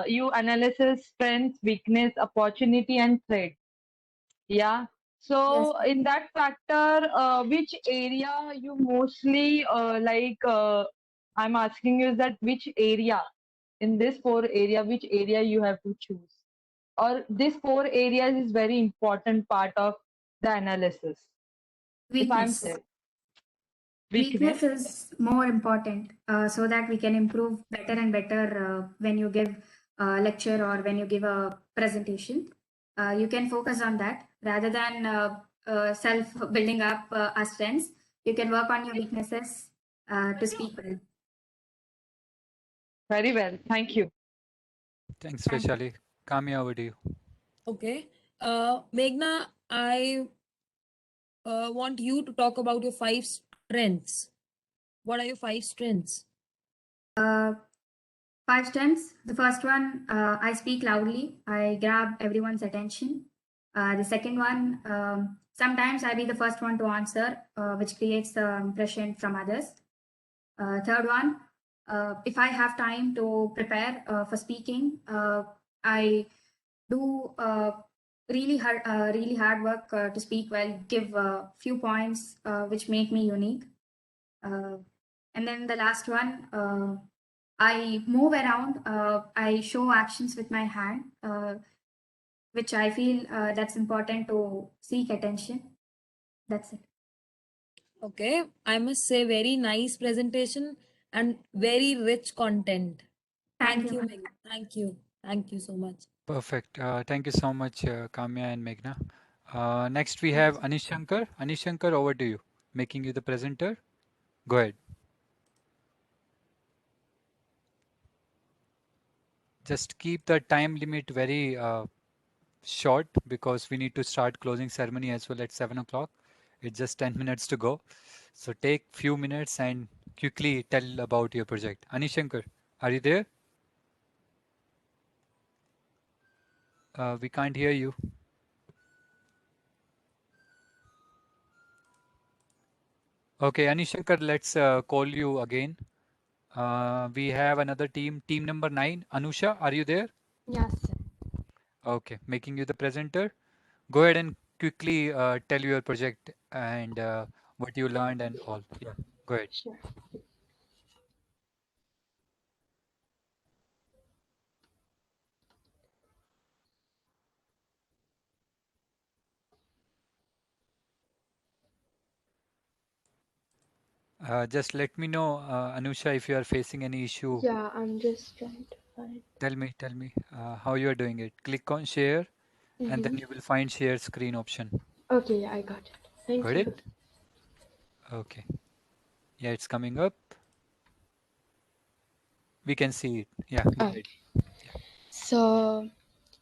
you analysis strengths, weakness, opportunity, and threat. Yeah. Yes, So in that factor, which area you mostly I'm asking you is that which area in this four area, which area you have to choose, or this four areas is very important part of the analysis. If I'm weakness. said Weakness weakness, is more important so that we can improve better and better when you give a lecture or when you give a presentation. You can focus on that rather than self building up our strengths. You can work on your weaknesses to speak well. very well. Thank you. Thanks, Thank you. Vaishali. Kamya, over to you. Okay. Meghna, I want you to talk about your five strengths. What are your five strengths? Uh, 5 strengths. The first one, I speak loudly. I grab everyone's attention. The second one, sometimes I be the first one to answer, which creates the impression from others. Third one, if I have time to prepare for speaking, I do really hard work to speak well, give a few points which make me unique. And then the last one, I move around, I show actions with my hand, which I feel that's important to seek attention. That's it. Okay. I must say, very nice presentation and very rich content. Thank Thank you, you, ma'am. Meghna. Thank you. Thank you so much. Perfect. Thank you so much, Kamya and Meghna. Next, we Thank you, have sir. Anishankar. Anishankar, over to you. Making you the presenter. Go ahead. Just keep the time limit very short because we need to start closing ceremony as well at 7 o'clock. It's just 10 minutes to go. So take few minutes and quickly tell about your project. Anishankar, are you there? We can't hear you. Okay, Anishankar, let's call you again. We have another team, team number 9. Anusha, are you there? Yes, sir. Okay, making you the presenter. Go ahead and quickly tell your project and what you learned and all. Yeah, go ahead. Sure. Just let me know, Anusha, if you are facing any issue. Yeah, I'm just trying to find. Tell me how you are doing it. Click on share and then Mm-hmm. you will find share screen option. Okay, yeah, I got it. Thank Got you. it? Okay. Yeah, it's coming up. We can see it. Yeah, go Okay. ahead. Yeah. So,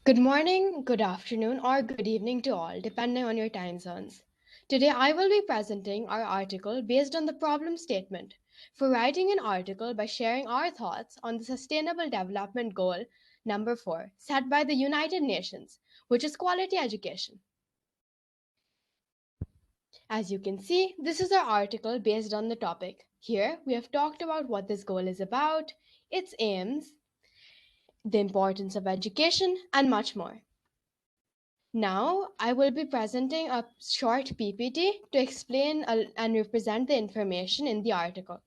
good morning, good afternoon, or good evening to all, depending on your time zones. Today, I will be presenting our article based on the problem statement for writing an article by sharing our thoughts on the Sustainable Development Goal number 4 set by the United Nations, which is quality education. As you can see, this is our article based on the topic. Here, we have talked about what this goal is about, its aims, the importance of education, and much more. Now, I will be presenting a short PPT to explain and represent the information in the article.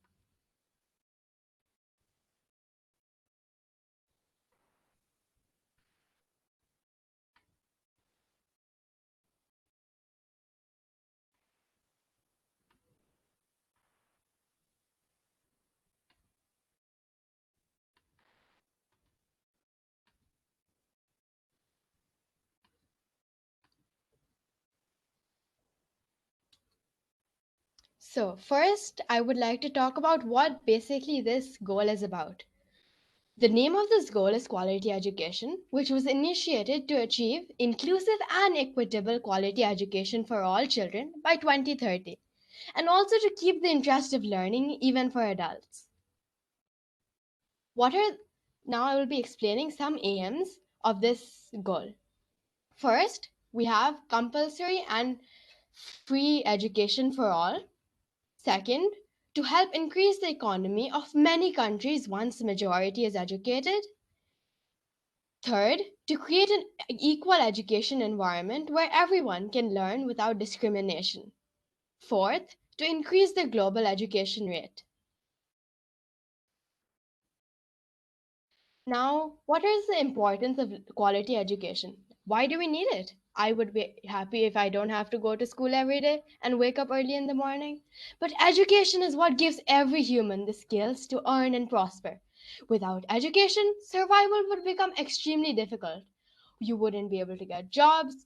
So, first, I would like to talk about what basically this goal is about. The name of this goal is quality education, which was initiated to achieve inclusive and equitable quality education for all children by 2030, and also to keep the interest of learning even for adults. What are Now I will be explaining some aims of this goal. First, we have compulsory and free education for all. Second, to help increase the economy of many countries once the majority is educated. Third, to create an equal education environment where everyone can learn without discrimination. Fourth, to increase the global education rate. Now, what is the importance of quality education? Why do we need it? I would be happy if I don't have to go to school every day and wake up early in the morning. But education is what gives every human the skills to earn and prosper. Without education, survival would become extremely difficult. You wouldn't be able to get jobs,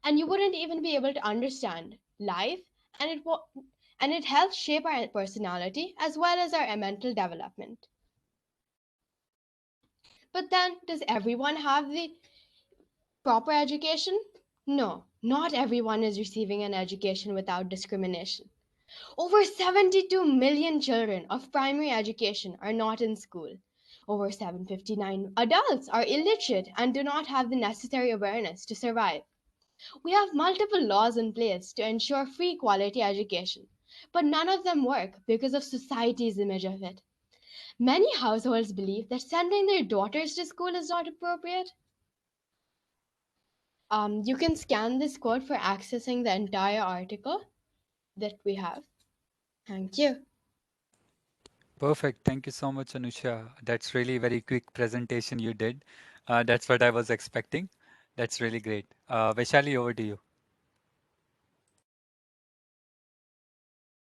and you wouldn't even be able to understand life, and it helps shape our personality as well as our mental development. But then, does everyone have the proper education? No, not everyone is receiving an education without discrimination. Over 72 million children of primary education are not in school. Over 759 adults are illiterate and do not have the necessary awareness to survive. We have multiple laws in place to ensure free quality education, but none of them work because of society's image of it. Many households believe that sending their daughters to school is not appropriate. You can scan this code for accessing the entire article that we have. Thank you. Perfect. Thank you so much, Anusha. That's really very quick presentation you did. That's what I was expecting. That's really great. Vaishali, over to you.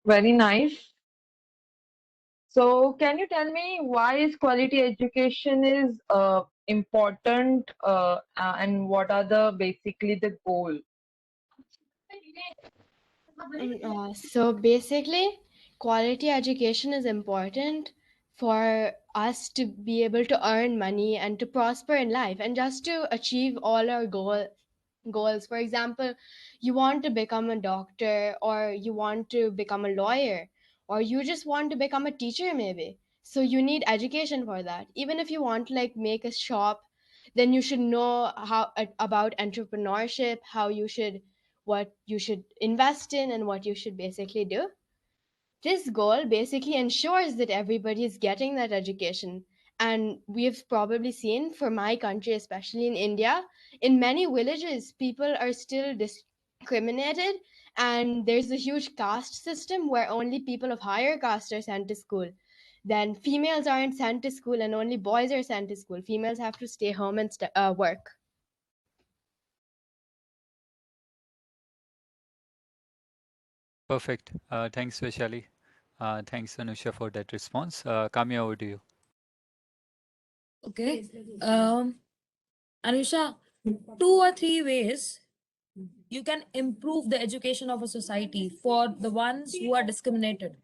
Very nice. So, can you tell me why is quality education is important and what are the basically the goal? So basically, quality education is important for us to be able to earn money and to prosper in life and just to achieve all our goals. For example, you want to become a doctor, or you want to become a lawyer, or you just want to become a teacher maybe. So you need education for that. Even if you want to like make a shop, then you should know about entrepreneurship, how you should what you should invest in and what you should basically do. This goal basically ensures that everybody is getting that education. And we've probably seen, for my country, especially in India, in many villages, people are still discriminated, and there's a huge caste system where only people of higher caste are sent to school. Then females aren't sent to school, and only boys are sent to school. Females have to stay home and work. Perfect. Thanks, Vaishali. Thanks, Anusha, for that response. Kamya, over to you. Okay. Anusha, two or three ways you can improve the education of a society for the ones who are discriminated.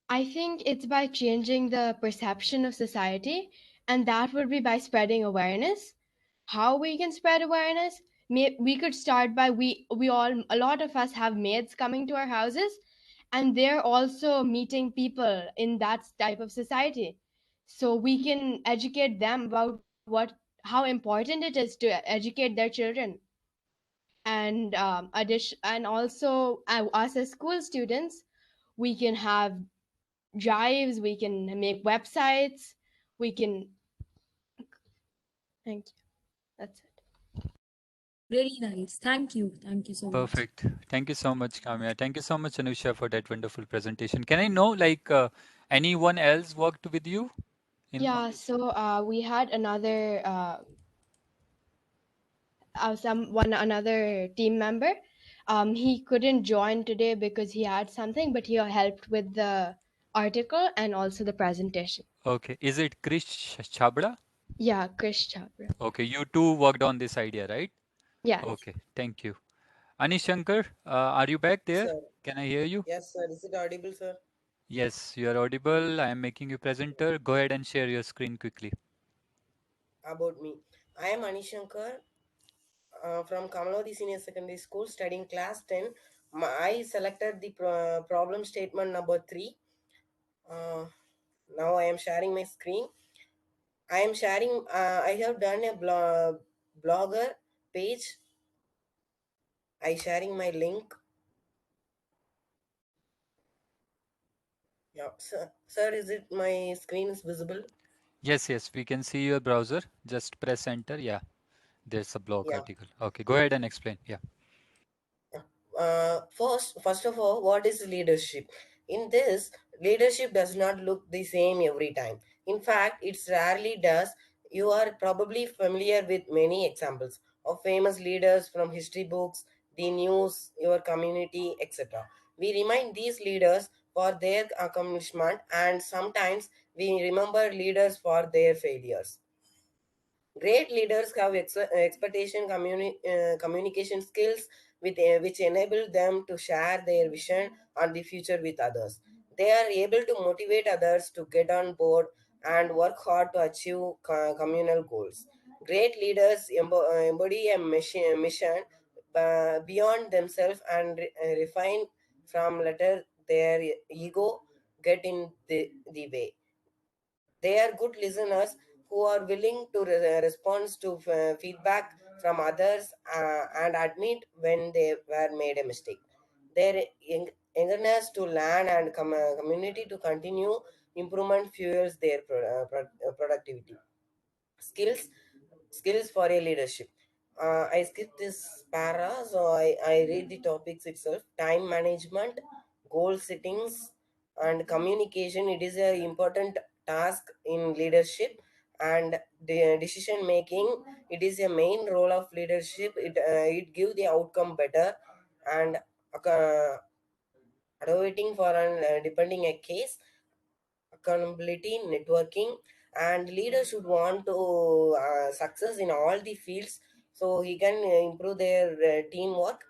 I think it's by changing the perception of society, and that would be by spreading awareness. How we can spread awareness? We could start by we all a lot of us have maids coming to our houses, and they're also meeting people in that type of society. So we can educate them about how important it is to educate their children. And and also us as school students, we can have drives, we can make websites, we can. Thank you. That's it. Really nice. Thank you. Thank you so much. Perfect. Thank you so much, Kamya. Thank you so much, Anusha, for that wonderful presentation. Can I know, anyone else worked with you on Yeah, this? so we had another another team member. He couldn't join today because he had something, but he helped with the article and also the presentation. Okay. Is it Krish Chabra? Yeah, Krish Chhabra. Okay. You too worked on this idea, right? Yes. Okay. Thank you. Anish Shankar, are you back there? Sir, Can I hear you? yes, sir. Is it audible, sir? Yes, you are audible. I am making you presenter. Go ahead and share your screen quickly. About me. I am Anishankar from Kamalodi Senior Secondary School studying class 10. I selected the problem statement number 3. Uh, Now I am sharing my screen. I have done a blogger page. I sharing my link. Yeah, sir, is it my screen is visible? Yes, yes, we can see your browser. Just press enter. Yeah, there's a blog Yeah. article. Okay, go ahead and explain. Yeah. First of all, what is leadership? In this, leadership does not look the same every time. In fact, it rarely does. You are probably familiar with many examples of famous leaders from history books, the news, your community, etc. We remind these leaders for their accomplishment, and sometimes we remember leaders for their failures. Great leaders have communication skills which enable them to share their vision on the future with others. They are able to motivate others to get on board and work hard to achieve communal goals. Great leaders embody a mission beyond themselves and refine from letter their ego get in the way. They are good listeners who are willing to respond to feedback from others and admit when they were made a mistake. Their eagerness to learn and community to continue improvement fuels their productivity. Skills for a leadership. I skipped this para, so I read the topics itself. Time management, goal settings, and communication. It is an important task in leadership, and the decision making. It is a main role of leadership. It gives the outcome better, and advocating for an depending a case, accountability, networking, and leaders should want to success in all the fields so he can improve their teamwork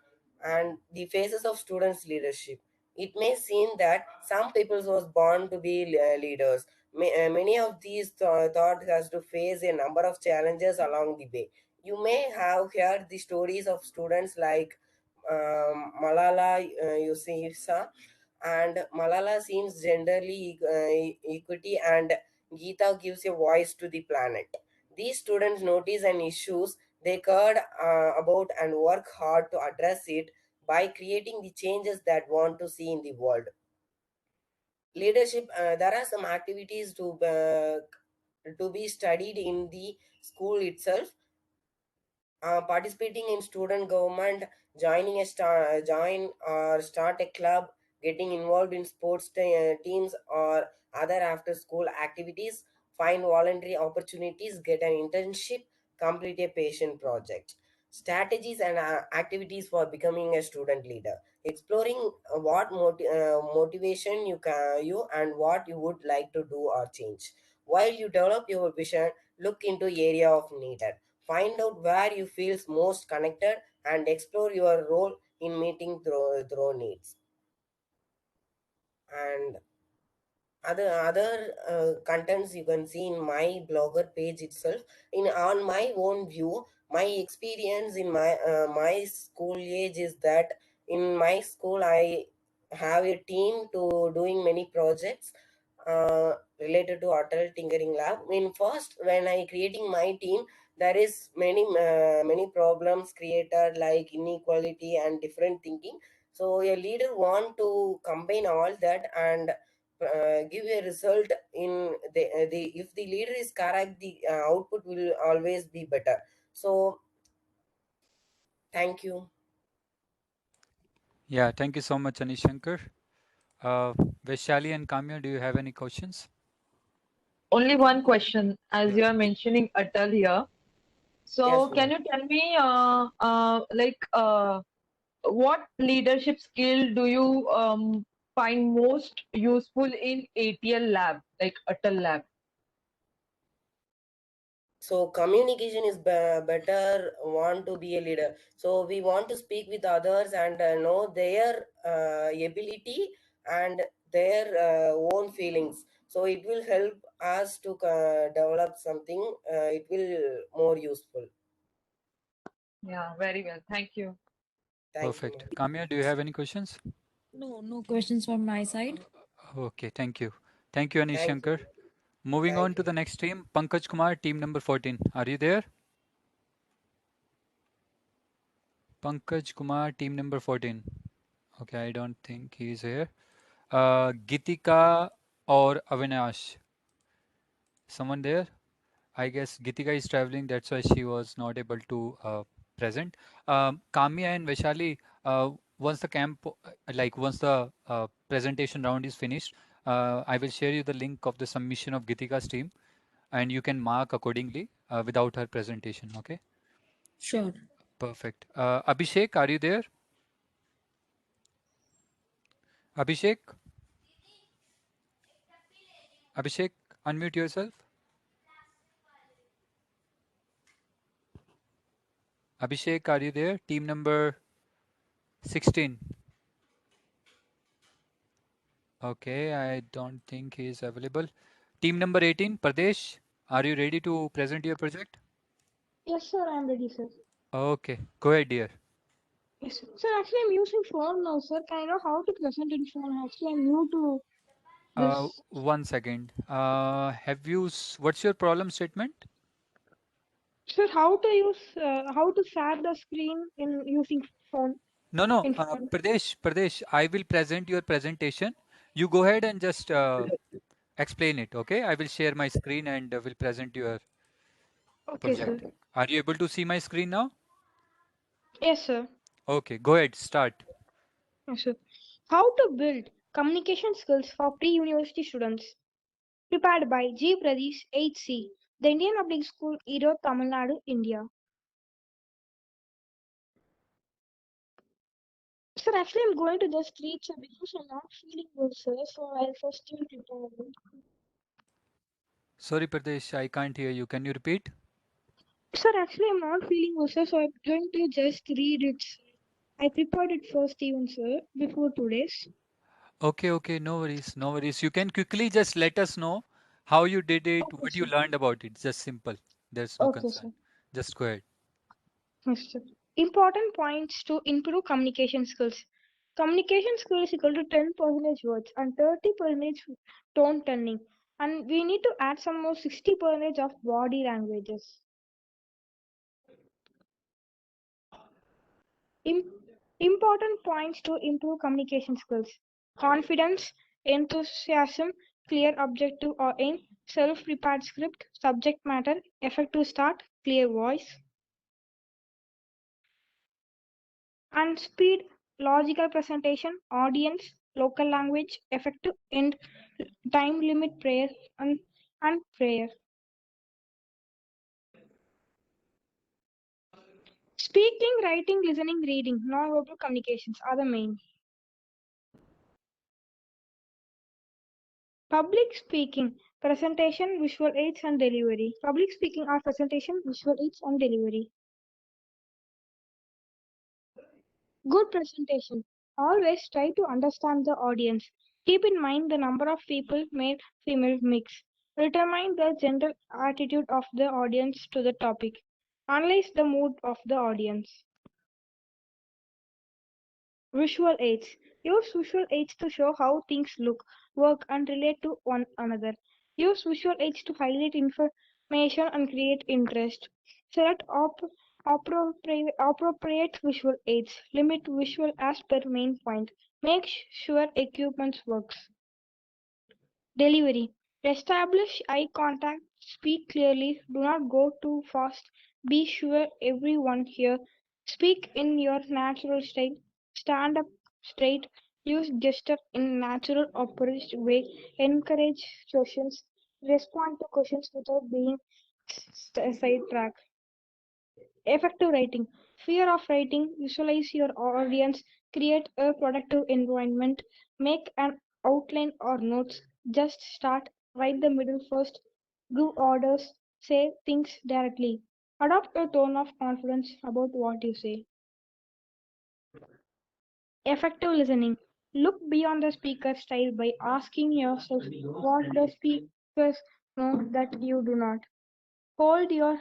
and the phases of students leadership. It may seem that some people was born to be leaders. Many of these thought has to face a number of challenges along the way. You may have heard the stories of students like Malala Yousafzai, and Malala seems genderly equity, and Gita gives a voice to the planet. These students notice an issues they cared about and work hard to address it, by creating the changes that want to see in the world. Leadership, there are some activities to be studied in the school itself. Participating in student government, join or start a club, getting involved in sports teams or other after school activities, find voluntary opportunities, get an internship, complete a patient project. Strategies and activities for becoming a student leader, exploring what motivation you and what you would like to do or change. While you develop your vision, look into area of needed. Find out where you feel most connected and explore your role in meeting through needs. And other contents you can see in my blogger page itself. In on my own view, my experience in my school age is that in my school I have a team to doing many projects related to hotel tinkering lab. In first, when I creating my team, there is many problems created like inequality and different thinking. So a leader want to combine all that and give a result in the if the leader is correct, the output will always be better. So thank you. Yeah, thank you so much, Anishankar. Uh, Vaishali and Kamya, do you have any questions? Only one question, as Yeah. you are mentioning Atal here. Yes, So, can ma'am. you tell me, what leadership skill do you find most useful in ATL lab, like Atal lab? So communication is better want to be a leader, so we want to speak with others and know their ability and their own feelings, so it will help us to develop something, it will more useful. Yeah, very well. Thank you. Thank you, Perfect. ma'am. Kamya, do you have any questions? No, no questions from my side. Okay, thank you. Thank you, Thank you. Anishankar. Moving on Thank to you. the next team, Pankaj Kumar, team number 14. Are you there? Pankaj Kumar, team number 14. Okay, I don't think he's here. Gitika or Avinash? Someone there? I guess Gitika is traveling, that's why she was not able to present. Kamya and Vaishali, once the once the presentation round is finished, I will share you the link of the submission of Gitika's team, and you can mark accordingly without her presentation. Okay, Sure. perfect. Abhishek, are you there? Abhishek, Abhishek, unmute yourself. Abhishek, are you there? Team number 16. Okay, I don't think he is available. Team number 18, Pradesh, are you ready to present your project? Yes, sir, I'm ready, sir. Okay, go ahead, dear. Yes, sir. Sir, actually, I'm using phone now, sir. Can I know how to present in phone? Actually, I'm new to this. One second. What's your problem statement? Sir, how to use, how to share the screen in using phone No, no, in phone? Pradesh, I will present your presentation. You go ahead and just explain it, okay? I will share my screen and will present your Okay, sir. project. Are you able to see my screen now? Yes, sir. Okay, go ahead, start. Yes, sir. How to build communication skills for pre-university students. Prepared by G. Pradesh, HC, the Indian Public School, Erode, Tamil Nadu, India. Sir, actually, I'm going to just read, sir, because I'm not feeling good, sir. So I'll first do prepare. Sorry, Pradesh, I can't hear you. Can you repeat? Sir, actually, I'm not feeling well, sir. So I'm going to just read it, sir. I prepared it first, even, sir, before 2 days. Okay, okay, no worries, no worries. You can quickly just let us know how you did it, Okay, what you sir. learned about it. Just simple. There's no Okay, concern. sir. Just go ahead. Yes, sir. Important points to improve communication skills. Communication skill is equal to 10% words and 30% tone turning. And we need to add some more 60% of body languages. Important points to improve communication skills: confidence, enthusiasm, clear objective or aim, self-prepared script, subject matter, effective start, clear voice, and speed, logical presentation, audience, local language, effective end, time limit prayer, and prayer. Speaking, writing, listening, reading, non-verbal communications are the main. Public speaking, presentation, visual aids, and delivery. Public speaking are presentation, visual aids, and delivery. Good presentation. Always try to understand the audience. Keep in mind the number of people, male, female mix. Determine the general attitude of the audience to the topic. Analyze the mood of the audience. Visual aids. Use visual aids to show how things look, work, and relate to one another. Use visual aids to highlight information and create interest. Select appropriate visual aids. Limit visual as per main point. Make sure equipment works. Delivery. Establish eye contact. Speak clearly. Do not go too fast. Be sure everyone here. Speak in your natural style. Stand up straight. Use gesture in natural approach way. Encourage questions. Respond to questions without being sidetracked. Effective writing. Fear of writing. Visualize your audience. Create a productive environment. Make an outline or notes. Just start. Write the middle first. Give orders. Say things directly. Adopt a tone of confidence about what you say. Effective listening. Look beyond the speaker's style by asking yourself what the speakers know that you do not. Hold your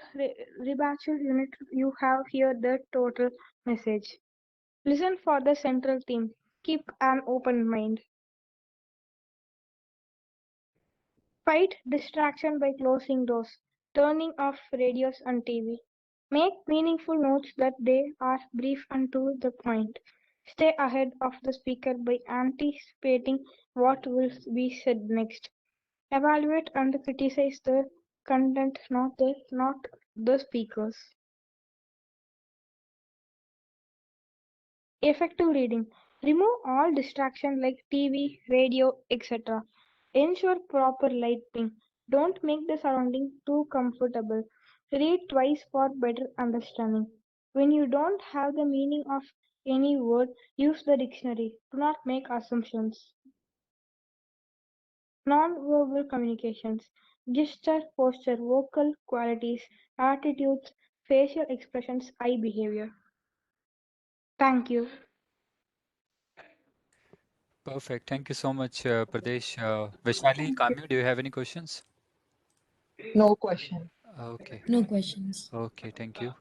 rebuttal unit. You have here the total message. Listen for the central theme. Keep an open mind. Fight distraction by closing doors, turning off radios and TV. Make meaningful notes that they are brief and to the point. Stay ahead of the speaker by anticipating what will be said next. Evaluate and criticize the content, not the speakers. Effective reading. Remove all distraction like TV, radio, etc. Ensure proper lighting. Don't make the surrounding too comfortable. Read twice for better understanding. When you don't have the meaning of any word, use the dictionary. Do not make assumptions. Non-verbal communications. Gesture, posture, vocal qualities, attitudes, facial expressions, eye behavior. Thank you. Perfect. Thank you so much, Pradesh. Vaishali, Kamyu, do you have any questions? No question. Okay. No questions. Okay, thank you.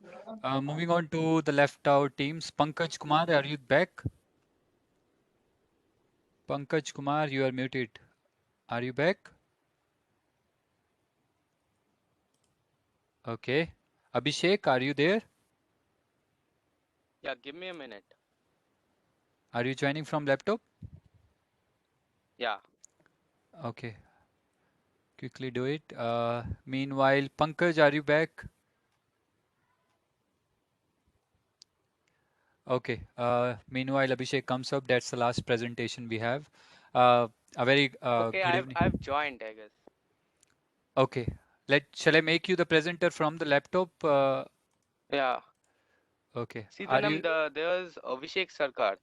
Moving on to the left out teams. Pankaj Kumar, are you back? Pankaj Kumar, you are muted. Are you back? Okay. Abhishek, are you there? Yeah, give me a minute. Are you joining from laptop? Yeah. Okay, quickly do it. Meanwhile, Pankaj, are you back? Okay. Meanwhile, Abhishek comes up. That's the last presentation we have. A very Okay, good I've evening. joined, I guess. Okay. Shall I make you the presenter from the laptop? Yeah. Okay. See the Are name you? there's Abhishek Sarkar.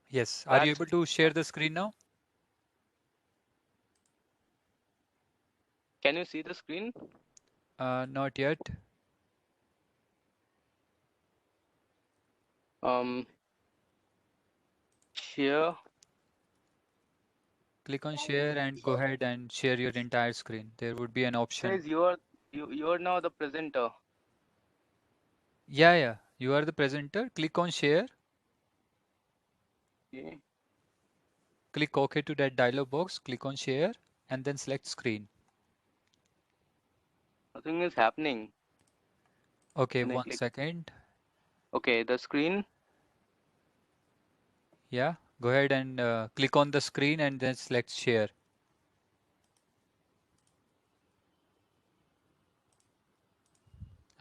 Yes. Are you That's able to share the screen now? can you see the screen? Not yet. Um Here Click on share and go ahead and share your entire screen. There would be an option. says you're now the presenter. Yeah, yeah. You are the presenter. Click on share. Okay. Click OK to that dialog box. Click on share and then select screen. Nothing is happening Okay, when I one click. second. Okay, the screen. Yeah, go ahead and click on the screen and then select share.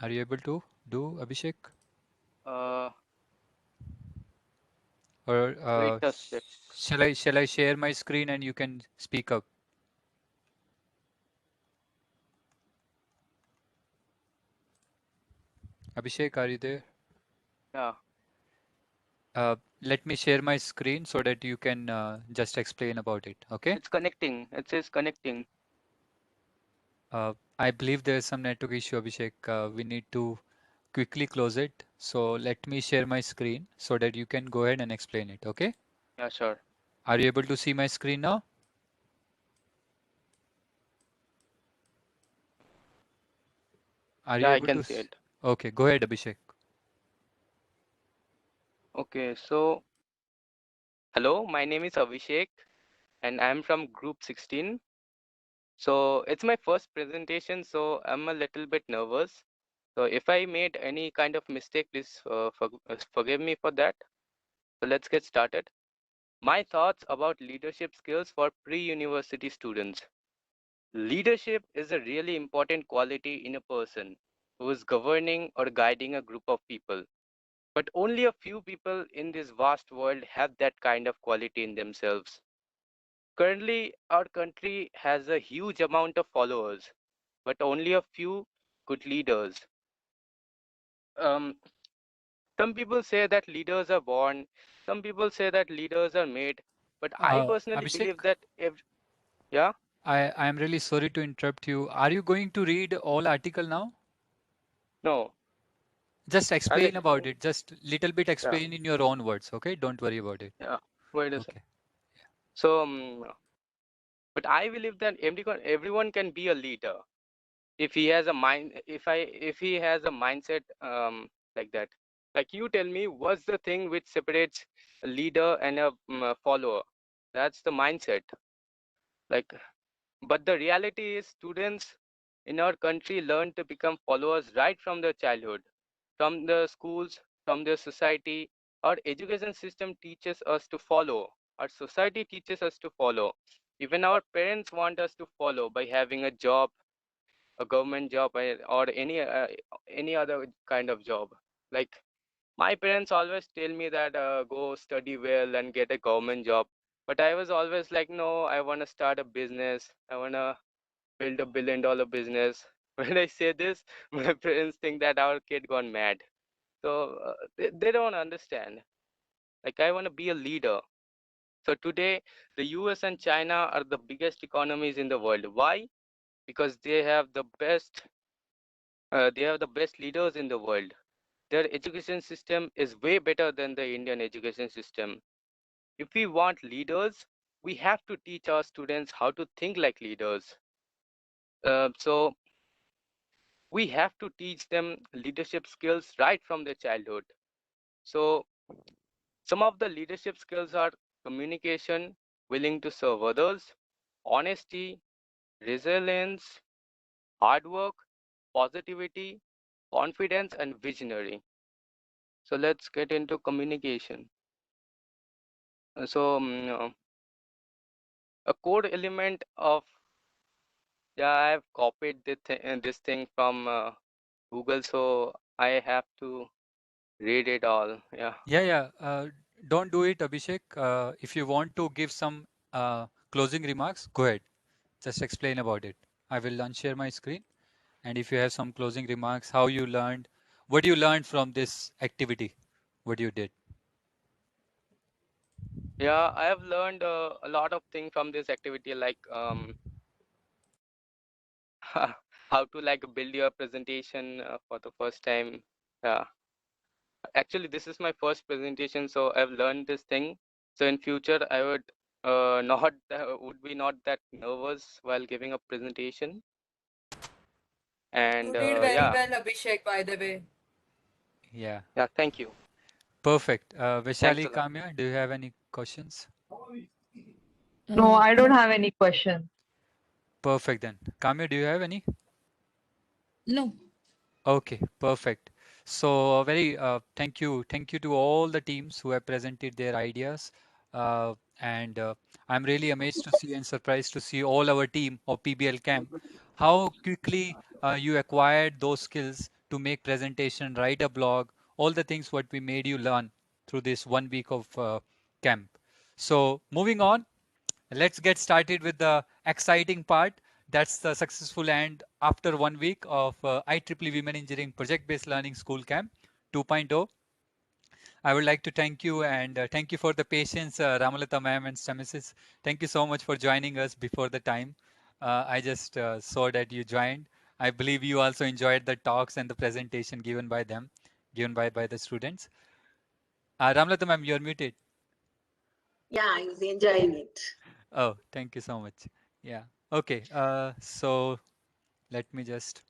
Are you able to do, Abhishek? Uh, Or Wait a sec. shall I share my screen and you can speak up? Abhishek, are you there? Yeah, Let me share my screen so that you can just explain about it. Okay. it's connecting. It says connecting. I believe there's some network issue, Abhishek. We need to quickly close it. So let me share my screen so that you can go ahead and explain it. Okay. Yeah, sure. Are you able to see my screen now? Are you Yeah, I able can to? see it. Okay, go ahead, Abhishek. Okay, so hello, my name is Abhishek and I'm from group 16. So it's my first presentation, so I'm a little bit nervous. So if I made any kind of mistake, please forgive me for that. So let's get started. My thoughts about leadership skills for pre-university students. Leadership is a really important quality in a person who is governing or guiding a group of people. But only a few people in this vast world have that kind of quality in themselves. Currently, our country has a huge amount of followers, but only a few good leaders. Um, some people say that leaders are born, some people say that leaders are made, but I personally Abhishek, believe that yeah, I am really sorry to interrupt you. Are you going to read all article now? no, Just I'll explain about it. Just little bit yeah, explain in your own words. Okay, don't worry about it. yeah, wait a second. Okay. So, but I believe that everyone can be a leader if he has a if he has a mindset like that. Like you tell me, what's the thing which separates a leader and a follower? That's the mindset. Like, but the reality is, students in our country learn to become followers right from their childhood, from the schools, from their society. Our education system teaches us to follow. Our society teaches us to follow. Even our parents want us to follow by having a job, a government job, or any other kind of job. Like my parents always tell me that go study well and get a government job. But I was always like, no, I want to start a business. I want to build $1 billion business. When I say this, my parents think that our kid gone mad. So they don't understand. Like I want to be a leader. So today, the US and China are the biggest economies in the world. Why? Because they have the best leaders in the world. Their education system is way better than the Indian education system. If we want leaders, we have to teach our students how to think like leaders. So we have to teach them leadership skills right from their childhood. So some of the leadership skills are communication, willing to serve others, honesty, resilience, hard work, positivity, confidence, and visionary. So let's get into communication. A core element of, yeah, I've copied this thing from Google, so I have to read it all. Yeah. Yeah, yeah. Don't do it, Abhishek. If you want to give some closing remarks, go ahead. Just explain about it. I will unshare my screen. And if you have some closing remarks, how you learned, what you learned from this activity, what you did. Yeah, I have learned a lot of things from this activity, like how to like build your presentation for the first time. Yeah, actually, this is my first presentation, so I've learned this thing. So in future, I would not would be not that nervous while giving a presentation. And You did very yeah, well, Abhishek, by the way. Yeah, yeah, thank you. perfect. Thanks Vaishali, a lot. Kamya, do you have any questions? No, I don't No, have any question. Perfect then. Kamya, do you have any? no. Okay, perfect. So very thank you to all the teams who have presented their ideas, and I'm really amazed to see and surprised to see all our team of PBL camp, how quickly you acquired those skills to make presentation, write a blog, all the things what we made you learn through this 1 week of camp. So moving on, let's get started with the exciting part. That's the successful end after 1 week of IEEE Women Engineering Project-Based Learning School Camp 2.0. I would like to thank you and thank you for the patience, Ramalata ma'am and Stamisis. Thank you so much for joining us before the time. I just saw that you joined. I believe you also enjoyed the talks and the presentation given by them, given by the students. Ramalata ma'am, you're muted. Yeah, I was enjoying it. Oh, thank you so much. Yeah. Okay. So let me just